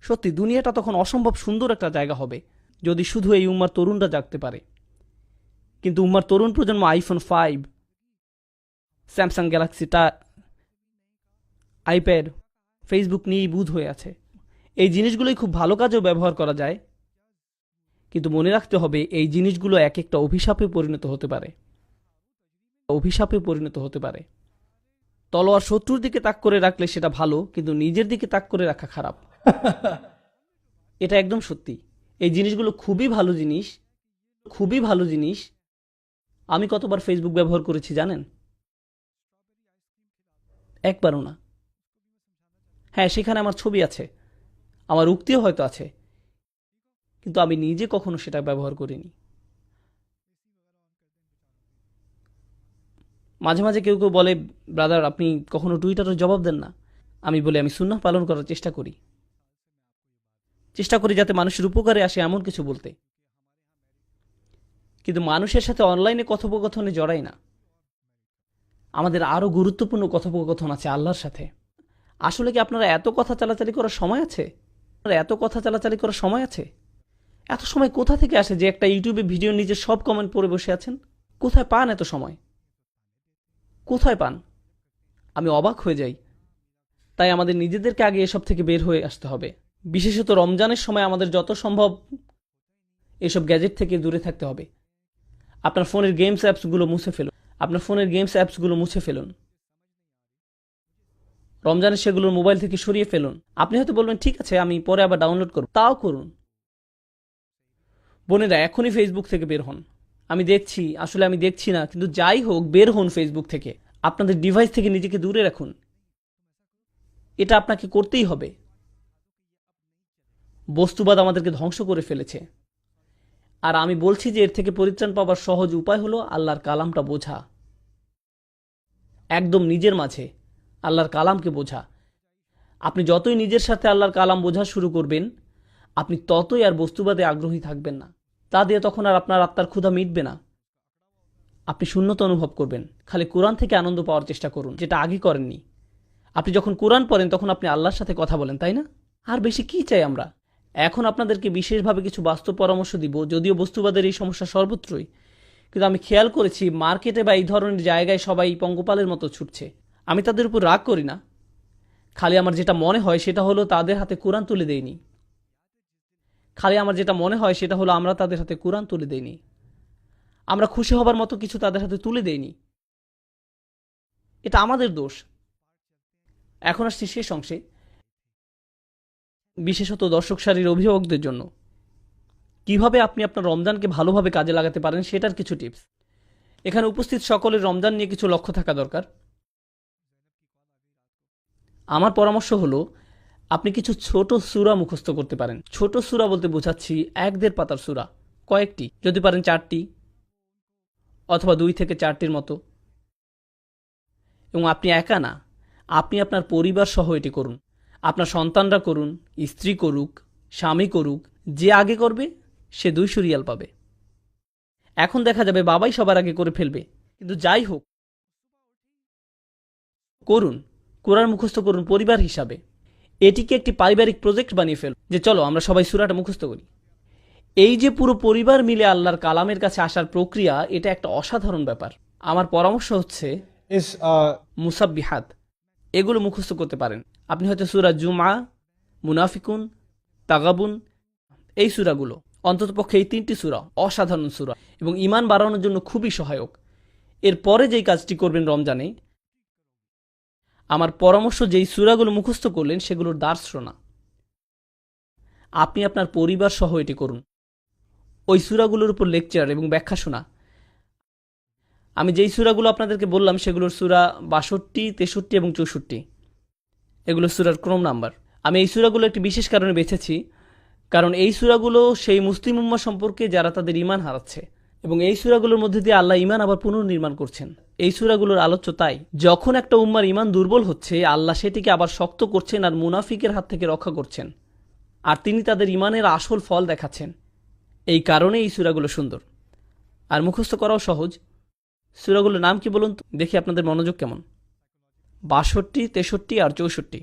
সত্যি দুনিয়াটা তখন অসম্ভব সুন্দর একটা জায়গা হবে, যদি শুধু এই উম্মার তরুণরা জাগতে পারে। কিন্তু উম্মার তরুণ প্রজন্ম আইফোন 5, স্যামসাং গ্যালাক্সিটা, আইপ্যাড, ফেসবুক নিয়েই বুঁদ হয়ে আছে। এই জিনিসগুলোই খুব ভালো কাজেও ব্যবহার করা যায়, কিন্তু মনে রাখতে হবে এই জিনিসগুলো এক একটা অভিশাপে পরিণত হতে পারে। তলোয়ার শত্রুর দিকে তাক করে রাখলে সেটা ভালো, কিন্তু নিজের দিকে তাক করে রাখা খারাপ। এটা একদম সত্যি। এই জিনিসগুলো খুবই ভালো জিনিস, খুবই ভালো জিনিস। আমি কতবার ফেসবুক ব্যবহার করেছি জানেন? একবারও না। হ্যাঁ, সেখানে আমার ছবি আছে, আমার উক্তিও হয়তো আছে, কিন্তু আমি নিজে কখনো সেটা ব্যবহার করিনি। মাঝে মাঝে কেউ কেউ বলে, ব্রাদার আপনি কখনো টুইটারে জবাব দেন না। আমি বলি আমি সুন্নাহ পালন করার চেষ্টা করি, চেষ্টা করি যাতে মানুষের উপকারে আসে এমন কিছু বলতে, কিন্তু মানুষের সাথে অনলাইনে কথোপকথনে জড়াই না। আমাদের আরও গুরুত্বপূর্ণ কথোপকথন আছে আল্লাহর সাথে। আসলে কি আপনারা এত কথা চালাচালি করার সময় আছে? এত কথা চালাচালি করার সময় আছে? এত সময় কোথা থেকে আসে যে একটা ইউটিউবে ভিডিও নিচে সব কমেন্ট পড়ে বসে আছেন? কোথায় পান এত সময়? কোথায় পান? আমি অবাক হয়ে যাই। তাই আমাদের নিজেদেরকে আগে এসব থেকে বের হয়ে আসতে হবে। বিশেষত রমজানের সময় আমাদের যত সম্ভব এসব গ্যাজেট থেকে দূরে থাকতে হবে। আপনার ফোনের গেমস অ্যাপসগুলো মুছে ফেলুন। আপনার ফোনের গেমস অ্যাপসগুলো মুছে ফেলুন। রমজানে সেগুলোর মোবাইল থেকে সরিয়ে ফেলুন। আপনি হয়তো বলবেন ঠিক আছে আমি পরে আবার ডাউনলোড করব, তাও করুন। বোনেরা এখনই ফেসবুক থেকে বের হন। আমি দেখছি, আসলে আমি দেখছি না, কিন্তু যাই হোক বের হন ফেসবুক থেকে। আপনাদের ডিভাইস থেকে নিজেকে দূরে রাখুন। এটা আপনাকে করতেই হবে। বস্তুবাদ আমাদেরকে ধ্বংস করে ফেলেছে, আর আমি বলছি যে এর থেকে পরিত্রাণ পাওয়ার সহজ উপায় হলো আল্লাহর কালামটা বোঝা। একদম নিজের মাঝে আল্লাহর কালামকে বোঝা। আপনি যতই নিজের সাথে আল্লাহর কালাম বোঝা শুরু করবেন, আপনি ততই আর বস্তুবাদে আগ্রহী থাকবেন না। তা দিয়ে তখন আর আপনার আত্মার ক্ষুধা মিটবে না। আপনি শূন্যতা অনুভব করবেন। খালি কোরআন থেকে আনন্দ পাওয়ার চেষ্টা করুন, যেটা আগে করেননি। আপনি যখন কোরআন পড়েন তখন আপনি আল্লাহর সাথে কথা বলেন, তাই না? আর বেশি কি চাই আমরা? এখন আপনাদেরকে বিশেষভাবে কিছু বাস্তব পরামর্শ দিব, যদিও বস্তুবাদের এই সমস্যা সর্বত্রই, কিন্তু আমি খেয়াল করেছি মার্কেটে বা এই ধরনের জায়গায় সবাই পঙ্গপালের মতো ছুটছে। আমি তাদের উপর রাগ করি না, খালি আমার যেটা মনে হয় সেটা হলো তাদের হাতে কোরআন তুলে দেয়নি। খালি আমার যেটা মনে হয় সেটা হলো আমরা তাদের হাতে কোরআন তুলে দেইনি। আমরা খুশি হবার মতো কিছু তাদের হাতে তুলে দেইনি। এটা আমাদের দোষ। এখন আসছি শেষ অংশে, বিশেষত দর্শক সারির অভিভাবকদের জন্য কিভাবে আপনি আপনার রমজানকে ভালোভাবে কাজে লাগাতে পারেন সেটার কিছু টিপস। এখানে উপস্থিত সকলের রমজান নিয়ে কিছু লক্ষ্য থাকা দরকার। আমার পরামর্শ হলো আপনি কিছু ছোট সূরা মুখস্থ করতে পারেন। ছোট সূরা বলতে বোঝাচ্ছি 1-1.5 পাতার সূরা, কয়েকটি, যদি পারেন 4টি অথবা 2 থেকে 4টির মতো। এবং আপনি একা না, আপনি আপনার পরিবার সহ এটি করুন। আপনার সন্তানরা করুন, স্ত্রী করুক, স্বামী করুক, যে আগে করবে সে 200 রিয়াল পাবে। এখন দেখা যাবে বাবাই সবার আগে করে ফেলবে, কিন্তু যাই হোক করুন, কোরআন মুখস্থ করুন পরিবার হিসাবে। এটিকে একটি পারিবারিক প্রজেক্ট বানিয়ে ফেলুন, যে চলো আমরা সবাই সূরাটা মুখস্থ করি। এই যে পুরো পরিবার মিলে আল্লাহর কালামের কাছে আসার প্রক্রিয়া, এটা একটা অসাধারণ ব্যাপার। আমার পরামর্শ হচ্ছে মুসাব্বিহাত, এগুলো মুখস্থ করতে পারেন। আপনি হয়তো সূরা জুমআ, মুনাফিকুন, তাগাবুন, এই সূরাগুলো, অন্ততপক্ষে এই 3টি সূরা অসাধারণ সূরা এবং ঈমান বাড়ানোর জন্য খুবই সহায়ক। এরপরে যেই কাজটি করবেন রমজানে, আমার পরামর্শ যেই সূরাগুলো মুখস্থ করলেন সেগুলোর দার্স শোনা। আপনি আপনার পরিবার সহ এটি করুন। ওই সূরাগুলোর উপর লেকচার এবং ব্যাখ্যা শোনা। আমি যেই সূরাগুলো আপনাদেরকে বললাম সেগুলোর সূরা 62, 63 এবং 64, এগুলো সূরার ক্রম নাম্বার। আমি এই সূরাগুলো একটি বিশেষ কারণে বেছেছি, কারণ এই সূরাগুলো সেই মুসলিম উম্মাহ সম্পর্কে যারা তাদের ঈমান হারাচ্ছে, এবং এই সূরাগুলোর মধ্যে দিয়ে আল্লাহ ঈমান আবার পুনর্নির্মাণ করছেন। এই সূরাগুলোর আলোচ্য তাই, যখন একটা উম্মার ঈমান দুর্বল হচ্ছে, আল্লাহ সেটিকে আবার শক্ত করছেন আর মুনাফিকের হাত থেকে রক্ষা করছেন, আর তিনি তাদের ঈমানের আসল ফল দেখাচ্ছেন। এই কারণে এই সূরাগুলো সুন্দর আর মুখস্থ করাও সহজ। সূরাগুলোর নাম কি বলুন তো, দেখি আপনাদের মনোযোগ কেমন। 62, 63 আর 64।